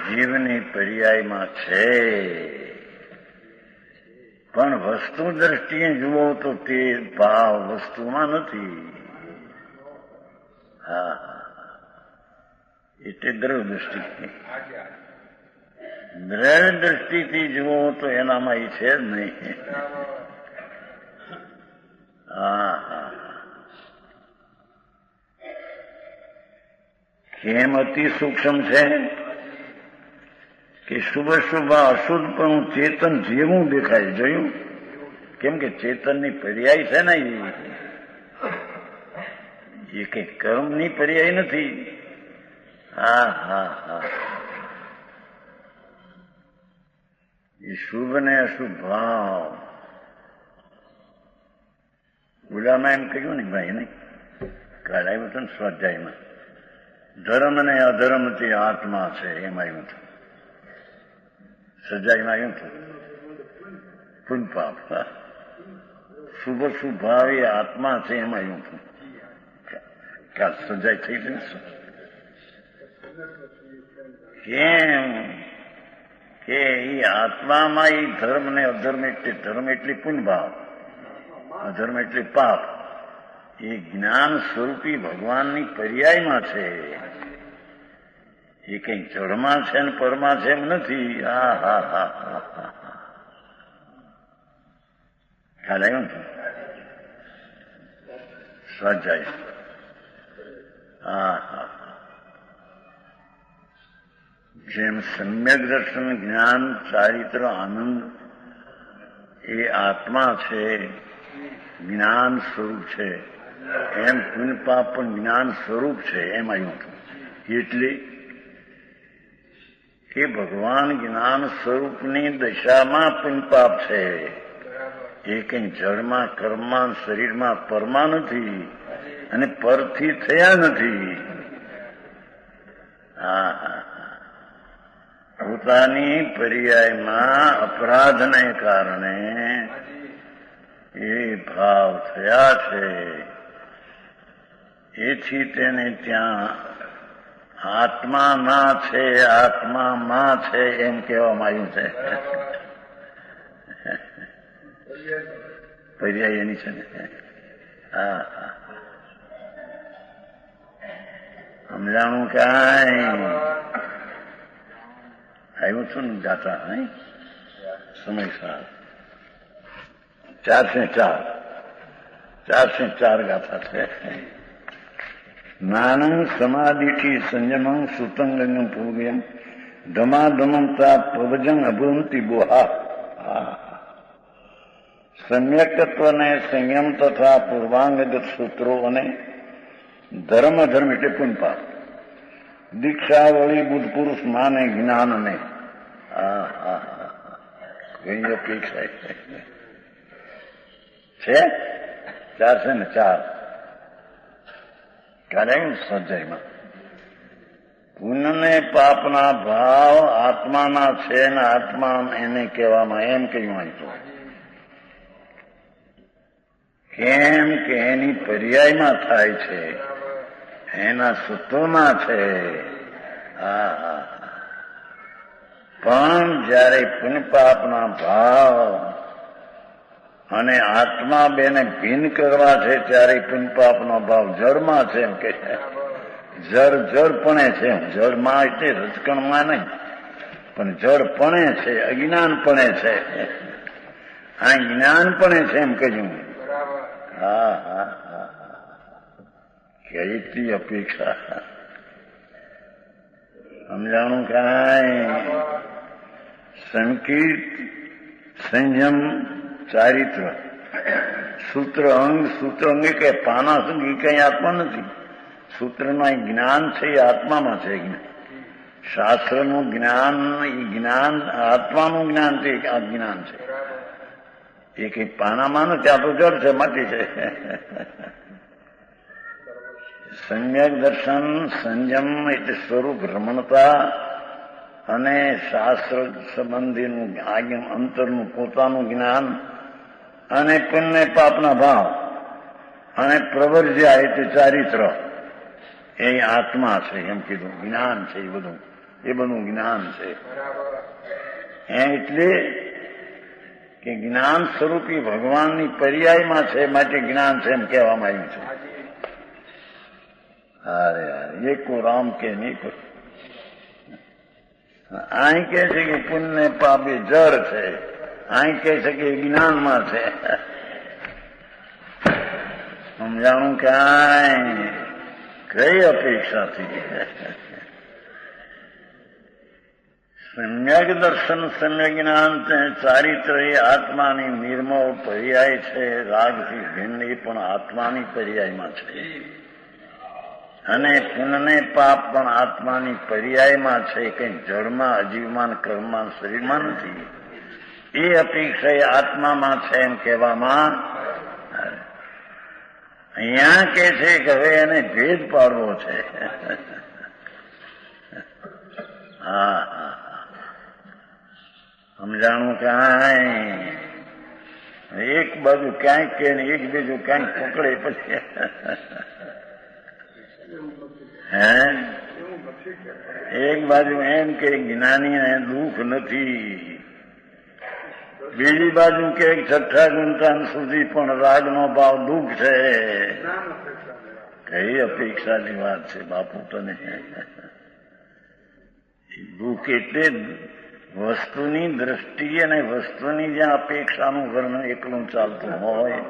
જીવની પર્યાયમાં છે, પણ વસ્તુ દ્રષ્ટિએ જુઓ તો તે ભાવ વસ્તુમાં નથી. હા એટલે દ્રવ્ય દ્રષ્ટિ. દ્રવ્ય દ્રષ્ટિથી જુઓ તો એનામાં એ છે જ નહીં. હા હા. કેમ અતિ સૂક્ષ્મ છે? કે શુભ શુભ અશુદ્ધ પણ ચેતન જેવું દેખાય. જોયું? કેમ કે ચેતનની પર્યાય છે ને, એ કઈ કર્મની પર્યાય નથી. હા હા હા, એ શુભ ને અશુભ ભાવ. ઓલામાં એમ કહ્યું ને ભાઈ ને કાલ આવ્યું હતું ને સ્વાધ્યાયમાં, ધર્મ ને અધર્મથી આત્મા છે એમ આવ્યું હતું. સજાઈમાં આવ્યું હતું પુન પાપ, શુભ શુભ ભાવ એ આત્મા છે એમ આવ્યું હતું. કાલ સજાઈ થઈ ગઈ ને કેમ કે એ આત્મામાં એ ધર્મ ને અધર્મ એટલે ધર્મ એટલે પુણ્યભાવ, અધર્મ એટલે પાપ. એ જ્ઞાન સ્વરૂપી ભગવાનની પર્યાયમાં છે. એ કઈ જળમાં છે ને પરમાં છે એમ નથી. હા હા હા હા હા, ખ્યાલ આવ્યો ને સ્વાધ્યાય. હા હા, જેમ સમ્યક દર્શન જ્ઞાન ચારિત્ર આનંદ એ આત્મા છે, જ્ઞાન સ્વરૂપ છે, એમ પુણ્ય પાપ પણ જ્ઞાન સ્વરૂપ છે એમ આવ્યું હતું. એટલે કે ભગવાન જ્ઞાન સ્વરૂપની દશામાં પુણ્ય પાપ છે. એ કઈ જળમાં કર્મમાં શરીરમાં પરમાં નથી અને પરથી થયા નથી. હા હા, પોતાની પર્યાયમાં અપરાધને કારણે એ ભાવ થયા છે. એથી તેને ત્યાં આત્મા ના છે, આત્મામાં છે એમ કહેવામાં આવ્યું છે. પર્યાય એની છે ને. હા હા, સમજાણું કાંઈ આવ્યું છું ને ગાતા સમય 404 ગાથા છે. જ્ઞાનં સમાધિથી સંયમં સુતંગમ પૂર્વ્યમ ધમાધમમ તા પ્રવજન અભવંતી બોહા. સમ્યકત્વને સંયમ તથા પૂર્વાંગગત સૂત્રો અને ધર્મ અધર્મ એટલે પુનપાપ, દીક્ષા વળી બુદ્ધ પુરુષ માને જ્ઞાનને. હા હા હા, ઘણી અપેક્ષા છે. 404 કાલે સ્વાધ્યાયમાં પુણ્યને પાપના ભાવ આત્માના છે ને આત્મા એને કહેવામાં એમ કહ્યું હતું. કેમ કે એની પર્યાયમાં થાય છે, એના સૂત્રોમાં છે. હા હા, પણ જયારે પુણ્ય પાપના ભાવ અને આત્મા બેને ભિન્ન કરવા છે ત્યારે પુણ્ય પાપનો ભાવ જળમાં છે એમ કે જળપણે છે. જળમાં એટલે રજકણમાં નહીં, પણ જળપણે છે, અજ્ઞાનપણે છે. આ જ્ઞાનપણે છે એમ કહ્યું. હા હા હા, કેટલી અપેક્ષા. સમજાણું કાંઈ. સંકિત સંયમ ચારિત્ર સૂત્ર અંગ કે પાના સંગ એ કઈ આત્મા નથી. સૂત્રનું જ્ઞાન છે એ આત્મામાં છે. શાસ્ત્રનું જ્ઞાન એ જ્ઞાન આત્માનું જ્ઞાન છે, આ જ્ઞાન છે. એ કઈ પાનામાં નથી, આ તો જળ છે, માટી છે. સમ્યક દર્શન સંયમ એટલે સ્વરૂપ રમણતા અને શાસ્ત્ર સંબંધીનું અંતરનું પોતાનું જ્ઞાન અને પુણ્ય પાપના ભાવ અને પ્રવર્જ્યા એટલે ચારિત્ર એ આત્મા છે એમ કીધું. જ્ઞાન છે એ બધું જ્ઞાન છે. એટલે કે જ્ઞાન સ્વરૂપી ભગવાનની પર્યાયમાં છે માટે જ્ઞાન છે એમ કહેવામાં આવ્યું છે. અરે એ કો રામ કે નહીં કોઈ અહીં કે છે કે પુણ્ય પાપ એ જળ છે, અહીં કે છે કે જ્ઞાનમાં છે. સમજાણું કાંઈ. કઈ અપેક્ષાથી. સમ્યક દર્શન સમ્યક જ્ઞાન ચારિત્ર એ આત્માની નિર્મળ પર્યાય છે. રાગથી ભિન્ન એ પણ આત્માની પર્યાયમાં છે. અને પુણ્ય પાપ પણ આત્માની પર્યાયમાં છે, કંઈ જળમાં, અજીવમાં, કર્મમાં, શરીરમાં નથી. એ અપેક્ષા એ આત્મામાં છે એમ કહેવામાં. અહીંયા કે છે કે હવે એને ભેદ પાડવો છે. હા હા, સમજાણું ક્યાંય એક બાજુ ક્યાંક કે એક બાજુ ક્યાંક પકડે પછી હે એક બાજુ એમ કે જ્ઞાનીને દુઃખ નથી, બીજી બાજુ કે છઠ્ઠા ગુંતાન સુધી પણ રાગનો ભાવ દુઃખ છે. કઈ અપેક્ષાની વાત છે બાપુ તને? દુઃખ એટલે વસ્તુની દ્રષ્ટિએ અને વસ્તુની જ્યાં અપેક્ષાનું વર્ણન એકલું ચાલતું હોય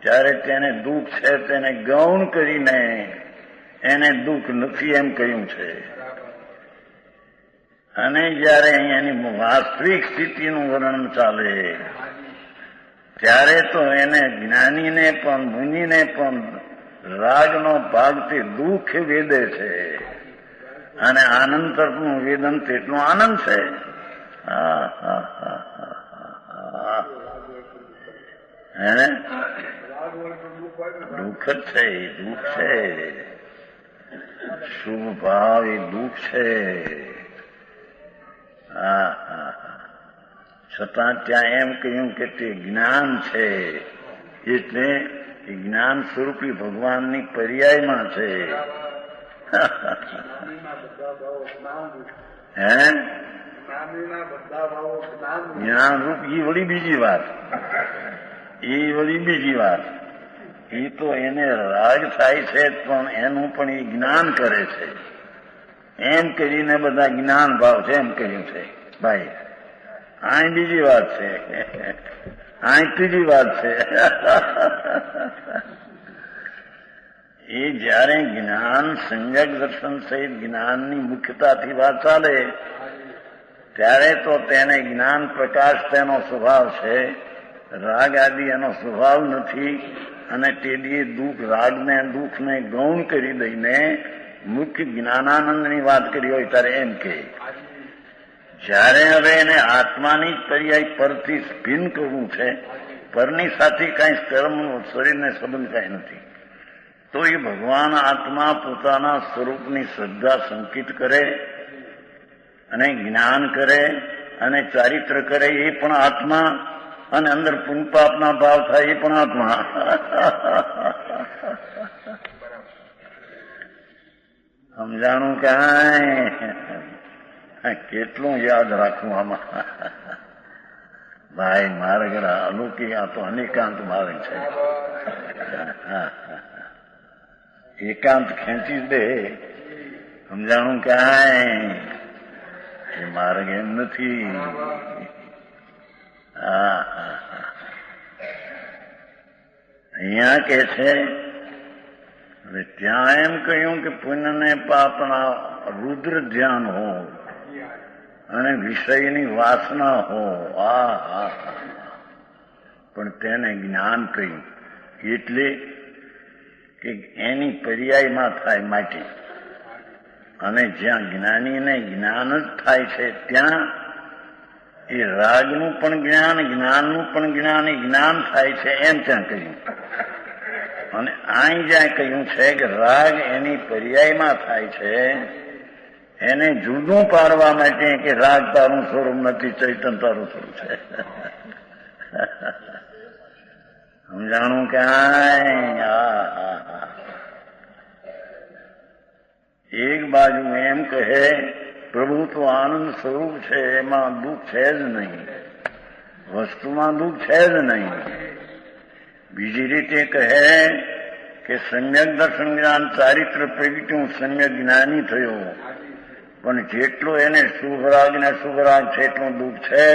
ત્યારે તેને દુઃખ છે તેને ગૌણ કરીને એને દુઃખ નથી એમ કહ્યું છે. અને જયારે અહીંયાની વાસ્તવિક સ્થિતિનું વર્ણન ચાલે ત્યારે તો એને જ્ઞાનીને પણ મુનિને પણ રાગનો ભાગથી દુઃખ વેદે છે અને આનંદ તરફનું વેદન તેટલું આનંદ છે. હે દુઃખ જ છે, દુઃખ છે, શુભ ભાવ એ દુઃખ છે. છતાં ત્યાં એમ કહ્યું કે તે જ્ઞાન છે એટલે જ્ઞાન સ્વરૂપી ભગવાનની પર્યાયમાં છે. હે જ્ઞાન રૂપ એ વળી બીજી વાત, એ વળી બીજી વાત. એ તો એને રાગ થાય છે પણ એનું પણ એ જ્ઞાન કરે છે એમ કરીને બધા જ્ઞાન ભાવ છે એમ કહ્યું છે. ભાઈ આ બીજી વાત છે, આ ત્રીજી વાત છે. એ જયારે જ્ઞાન સંયક દર્શન સહિત જ્ઞાનની મુખ્યતાથી વાત ચાલે ત્યારે તો તેને જ્ઞાન પ્રકાશ તેનો સ્વભાવ છે, રાગ આદિ એનો સ્વભાવ નથી. અને તેથી દુઃખ રાગને દુઃખને ગૌણ કરી દઈને મુખ્ય જ્ઞાનાનંદની વાત કરી હોય ત્યારે એમ કે જ્યારે હવે એને આત્માની પર્યાય પરથી ભિન્ન કરવું છે, પરની સાથે કાંઈ કર્મનું શરીરને સંબંધ કાંઈ નથી, તો એ ભગવાન આત્મા પોતાના સ્વરૂપની શ્રદ્ધા સંકિત કરે અને જ્ઞાન કરે અને ચારિત્ર કરે એ પણ આત્મા, અને અંદર પુણ્યપાપના ભાવ થાય એ પણ આત્મા. સમજાણું કાંઈ? કેટલું યાદ રાખવું આમાં? ભાઈ માર્ગ અલૌકિક આ તો અનેકાંત માર્ગ છે. એકાંત ખેંચી દે. સમજાણું કાંઈ? એ માર્ગ એમ નથી. અહીંયા કે છે ત્યાં એમ કહ્યું કે પુણ્ય ને પાપના રુદ્ર ધ્યાન હો અને વિષયની વાસના હો. પણ તેને જ્ઞાન કહ્યું એટલે કે એની પર્યાયમાં થાય માટે, અને જ્યાં જ્ઞાનીને જ્ઞાન જ થાય છે ત્યાં એ રાગનું પણ જ્ઞાન, જ્ઞાનનું પણ જ્ઞાન, એ જ્ઞાન થાય છે એમ ત્યાં કહ્યું. અને અહીં જ્યાં કહ્યું છે કે રાગ એની પર્યાયમાં થાય છે, એને જુદું પાડવા માટે કે રાગ તારું સ્વરૂપ નથી, ચૈતન્ય તારું સ્વરૂપ છે. સમજાણું ક્યાંય? એક બાજુ એમ કહે પ્રભુ તો આનંદ સ્વરૂપ છે, એમાં દુઃખ છે જ નહીં, વસ્તુમાં દુઃખ છે જ નહીં. બીજી રીતે કહે કે સમ્યક દર્શન જ્ઞાન ચારિત્ર પ્રગટ્યું, સમ્યક જ્ઞાની થયો, પણ જેટલું એને શુભ રાગ ને શુભ રાગ છે એટલું દુઃખ છે.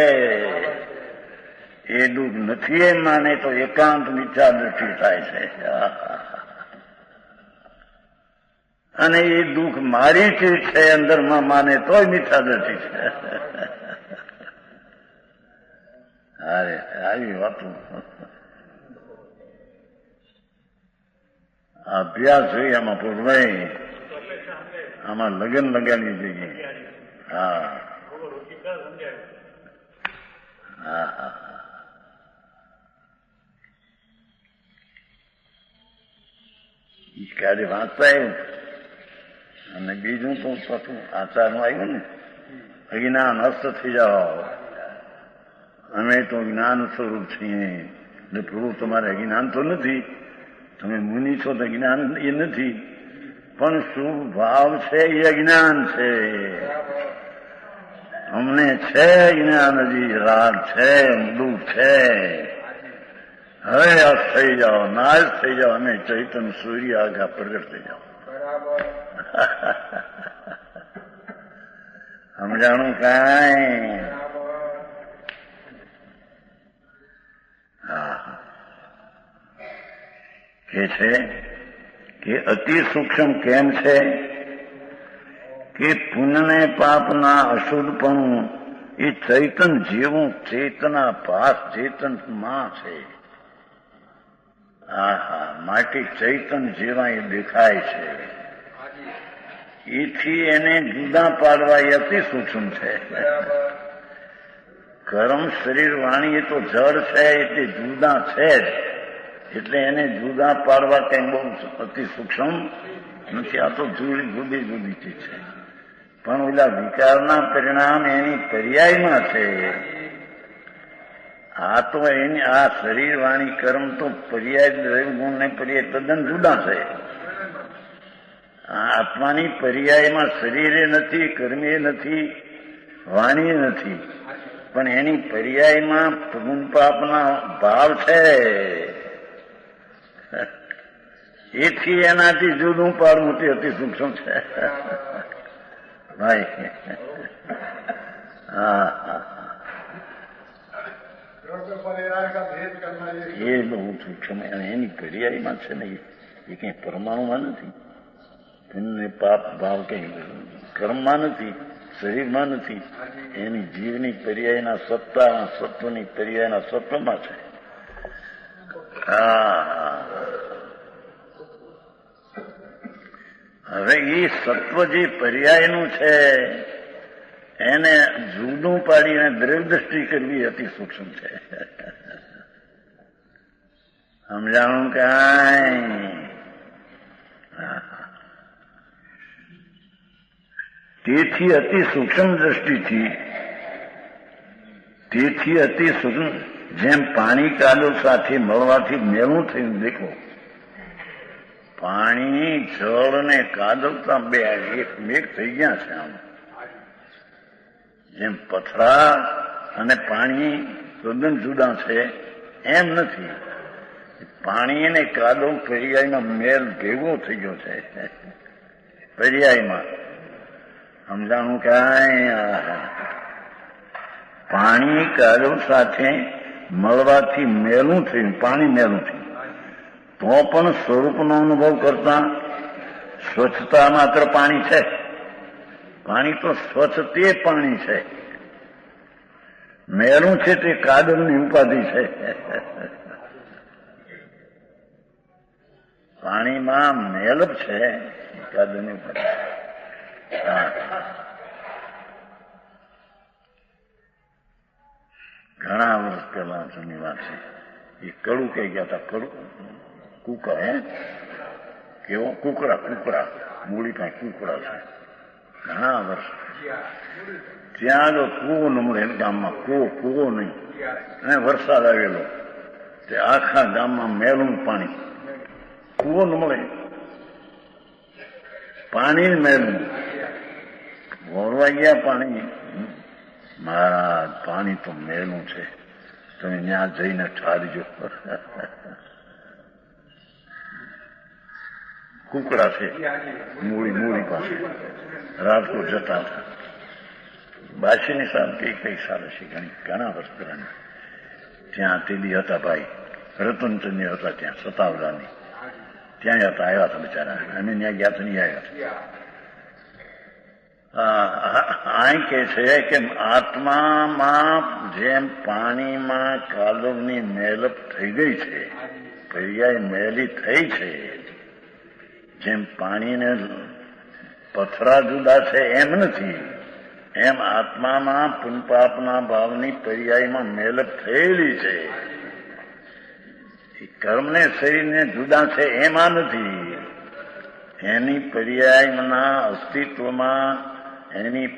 એ દુઃખ નથી એમ માને તો એકાંત મિથ્યા દ્રષ્ટિ થાય છે. અને એ દુઃખ મારી ચીજ છે અંદરમાં માને તોય મિથ્યા દ્રષ્ટિ છે. અરે આવી વાતું. અભ્યાસ જોઈએ આમાં પૂર્વભાઈ, આમાં લગન લગાડવી જોઈએ. હા હા હા. કાલે વાંચતા આવ્યું અને બીજું તો પાછું આચારનું આવ્યું ને, અજ્ઞાન અસ્ત થઈ જાઓ, અમે તો જ્ઞાન સ્વરૂપ છીએ. એટલે પ્રભુ તમારે અજ્ઞાન તો નથી, તમે મુનિ છો તો જ્ઞાન એ નથી, પણ શું ભાવ છે એ અજ્ઞાન છે. અમને છે જ્ઞાન, હજી રાગ છે, દુઃખ છે. હવે આ થઈ જાઓ, નાશ થઈ જાઓ, અમે ચૈતન્ય સૂર્ય આગા પ્રગટ થઈ જાઓ. સમજાણું કાંઈ? હા, કે છે કે અતિ સૂક્ષ્મ કેમ છે કે પુણ્ય પાપના અશુદ્ધપણું એ ચૈતન જેવું ચેતના ભાસ ચેતનમાં છે. આહા, માટે ચૈતન જેવા એ દેખાય છે. એથી એને જુદા પાડવા એ અતિ સૂક્ષ્મ છે. કર્મ શરીર વાણી એ તો જળ છે, એટલે જુદા છે જ, એટલે એને જુદા પાડવા કઈ બહુ અતિ સૂક્ષ્મ નથી. આ તો જુદી જુદી ચીજ છે. પણ ઓલા વિકારના પરિણામ એની પર્યાયમાં છે. આ તો એની આ શરીર વાણી કર્મ તો પર્યાય દ્રવ્ય ગુણ ને પર્યાય તદ્દન જુદા છે. આ આત્માની પર્યાયમાં શરીરે નથી, કર્મે નથી, વાણી નથી, પણ એની પર્યાયમાં પુણ્ય પાપના ભાવ છે. એથી એનાથી જુદું પાડવું તે અતિ સૂક્ષ્મ છે ભાઈ. હા હા, એ બહુ સૂક્ષ્મ. એની પર્યાયમાં છે ને, એ કઈ પરમાણુમાં નથી. પુણ્ય પાપ ભાવ કઈ કર્મમાં નથી, શરીરમાં નથી. એની જીવની પર્યાયના સત્તા, સત્વની પર્યાયના સત્વમાં છે. હા, હવે એ સત્વ જે પર્યાયનું છે એને જુદું પાડીને દ્રવ્ય દ્રષ્ટિ કરવી અતિ સૂક્ષ્મ છે. સમજાણું કાંઈ? તેથી અતિ સૂક્ષ્મ દ્રષ્ટિથી, તેથી અતિ સૂક્ષ્મ, જેમ પાણી કાદવ સાથે મળવાથી મેળું થયું. દેખો, પાણી, જળ ને કાદવતા બે એક મેઘ થઈ ગયા છે. આમ જેમ પથરા અને પાણી તદ્દન જુદા છે એમ નથી. પાણી અને કાદવ પર્યાયમાં મેલ ભેગો થઈ ગયો છે પર્યાયમાં. સમજાણું કાંઈ? પાણી કાદવ સાથે મળવાથી મેલું થયું, પાણી મેલું થયું. તો પણ સ્વરૂપનો અનુભવ કરતા સ્વચ્છતા માત્ર પાણી છે. પાણી તો સ્વચ્છ તે પાણી છે. મેલું છે તે કાદવની ઉપાધિ છે. પાણીમાં મેલ છે, કાદવની ઉપાધિ. ઘણા વર્ષ પહેલા જૂની વાત છે. એ કડું કઈ ગયા હતા. કડું કુકર, કેવો કુકડા મૂળી પાસે કુકડા છે. ઘણા વર્ષ ત્યાં આગળ કૂવો ન મળે ગામમાં. કૂવો નહીં, અને વરસાદ આવેલો તે આખા ગામમાં મેલું પાણી. કૂવો ન મળે, પાણી મેલું. વોરવા ગયા પાણી. મહારાજ, પાણી તો મેલું છે, તમે ત્યાં જઈને ઠારજો. કુકડા છે મૂળી પાસે. રાજકોટ જતા હતા. બાસીની સાલ કઈ સાલ હશે, ઘણા વર્ષ પહેલાની. ત્યાં તેલી હતા ભાઈ રતનચંદ્ર હતા, ત્યાં સતાવડાની. ત્યાં હતા, આવ્યા હતા બિચારા. અમે ત્યાં ગયા તો નહીં આવ્યા. આ કે છે કે આત્મામાં જેમ પાણીમાં કાદવની મેલપ થઈ ગઈ છે, પર્યાય મેલી થઈ છે, જેમ પાણીને પથરા જુદા છે એમ નથી, એમ આત્મામાં પુનપાપના ભાવની પર્યાયમાં મેલપ થયેલી છે. કર્મને શરીરને જુદા છે એમાં નથી, એની પર્યાયના અસ્તિત્વમાં, એની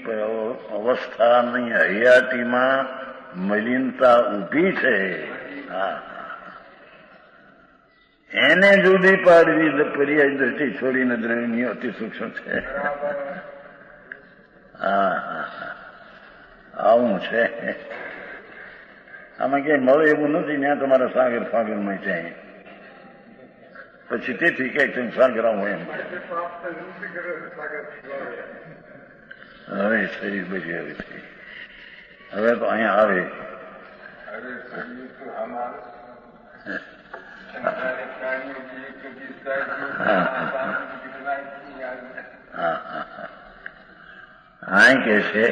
અવસ્થાની હયાતીમાં મલિનતા ઊભી છે. એને જુદી પાડવી પર્યાય દ્રષ્ટિ છોડીને દ્રવ્યની અતિ સૂક્ષ્મ છે. આવું છે. આમાં ક્યાંય મળે એવું નથી. ત્યાં તમારા સાગર ફાગરમાં જાય પછી તેથી કઈક તમે સાગર આવો એમ. હવે શરીર બધી હવે થઈ, હવે તો અહીંયા આવે. હા કે છે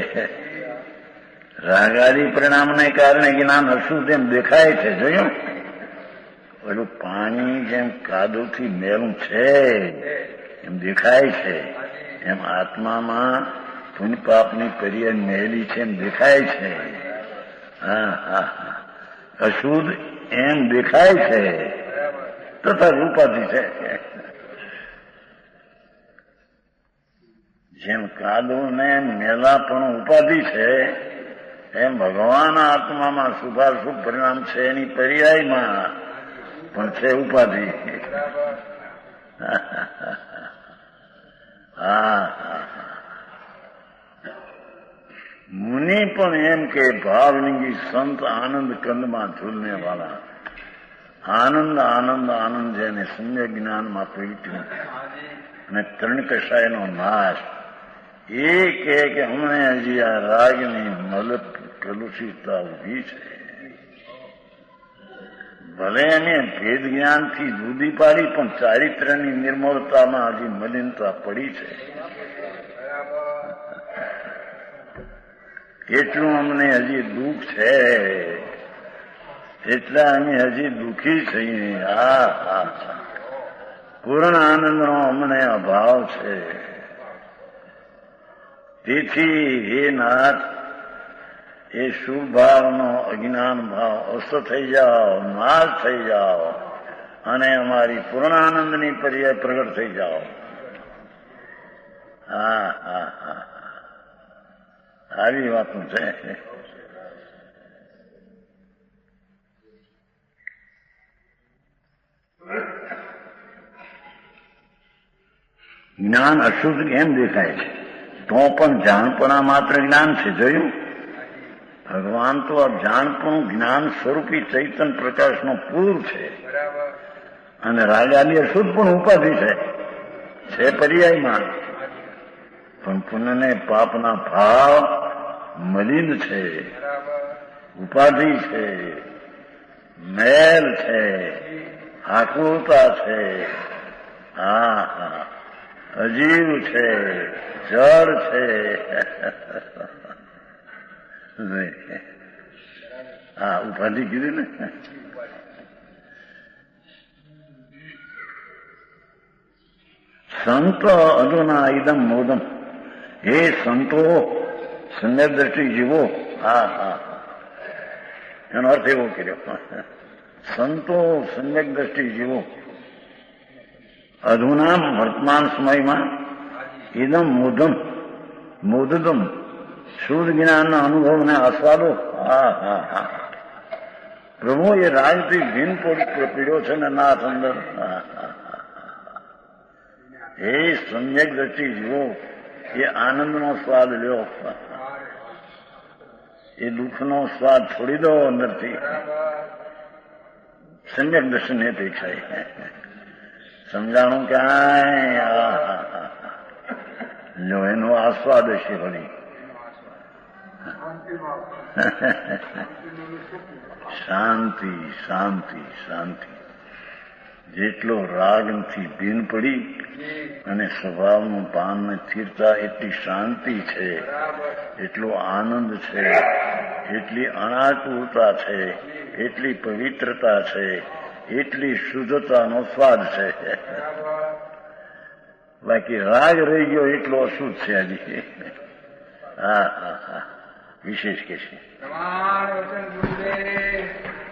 રાગાદી પરિણામને કારણે જ્ઞાન અશુદ્ધ એમ દેખાય છે. જોયું પેલું પાણી જેમ કાદવથી મેલું છે એમ દેખાય છે, એમ આત્મામાં પુનપાપની પર્યાય મેલી છે એમ દેખાય છે. અશુદ્ધ એમ દેખાય છે, તથા રૂપાથી છે. જેમ કાદવ ને મેલા પણ ઉપાધિ છે, એમ ભગવાન આત્મામાં શુભાશુભ પરિણામ છે એની પર્યાયમાં પણ છે ઉપાધિ. મુનિ પણ એમ કે ભાવલિંગી સંત આનંદ કંદમાં ઝૂલને વાળા. આનંદ આનંદ આનંદ જેને સમ્યક જ્ઞાનમાં પ્રગટ્યું અને ત્રણ કષાયનો નાશ. એ કે હમણે હજી આ રાગની મલપ કલુષિતતા ઉભી છે. ભલે એને ભેદ જ્ઞાનથી જુદી પાડી, પણ ચારિત્ર્યની નિર્મળતામાં હજી મલિનતા પડી છે. એટલું અમને હજી દુઃખ છે, એટલા અમે હજી દુઃખી છીએ. પૂર્ણ આનંદનો અમને અભાવ છે. તેથી હે નાથ, એ શુભ ભાવનો અજ્ઞાન ભાવ અસ્ત થઈ જાઓ, નાશ થઈ જાઓ અને અમારી પૂર્ણાનંદની પર્યાય પ્રગટ થઈ જાઓ. આવી વાતું છે. જ્ઞાન અશુદ્ધ કેમ દેખાય છે? તો પણ જાણપણા માત્ર જ્ઞાન છે. જોયું, ભગવાન તો આ જાણપણું જ્ઞાન સ્વરૂપી ચૈતન પ્રકાશનો પૂર છે, અને રાગાદી અશુદ્ધ પણ ઉપાધિ છે પર્યાયમાં. પણ પુણ્યને પાપના ભાવ મલિન છે, ઉપાધિ છે, મેલ છે, આકુરતા છે, અજીવ છે, જળ છે. ઉપાધિ કીધી ને. સંતો અધુના ઇદમ મોદમ. હે સંતો, સમ્યક દ્રષ્ટિ જીવો. એનો અર્થ એવો કર્યો, સંતો સમ્યક દ્રષ્ટિ જીવો. અધુના વર્તમાન સમયમાં ઇદમ મોદમ મોદદમ શુદ્ધ જ્ઞાનના અનુભવને આસ્વાદો. પ્રભુ એ રાજથી ભીન પીડ્યો છે ને નાથ અંદર. હે સમ્યક દ્રષ્ટિ જીવો, એ આનંદનો સ્વાદ લ્યો, એ દુઃખનો સ્વાદ છોડી દો અંદરથી. સમ્યક દર્શન એ દેખાય. સમજાણું ક્યાંય જો એનો આસ્વાદ હશે વળી. શાંતિ શાંતિ શાંતિ. જેટલો રાગથી ભીન પડી અને સ્વભાવનું ભાન ને સ્થિરતા, એટલી શાંતિ છે, એટલો આનંદ છે, એટલી અનાકુરતા છે, એટલી પવિત્રતા છે, એટલી શુદ્ધતાનો સ્વાદ છે. બાકી રાગ રહી ગયો એટલો અશુદ્ધ છે હજી. હા હા હા, વિશેષ કે છે. પ્રમાણ વચન ગુરુદેવ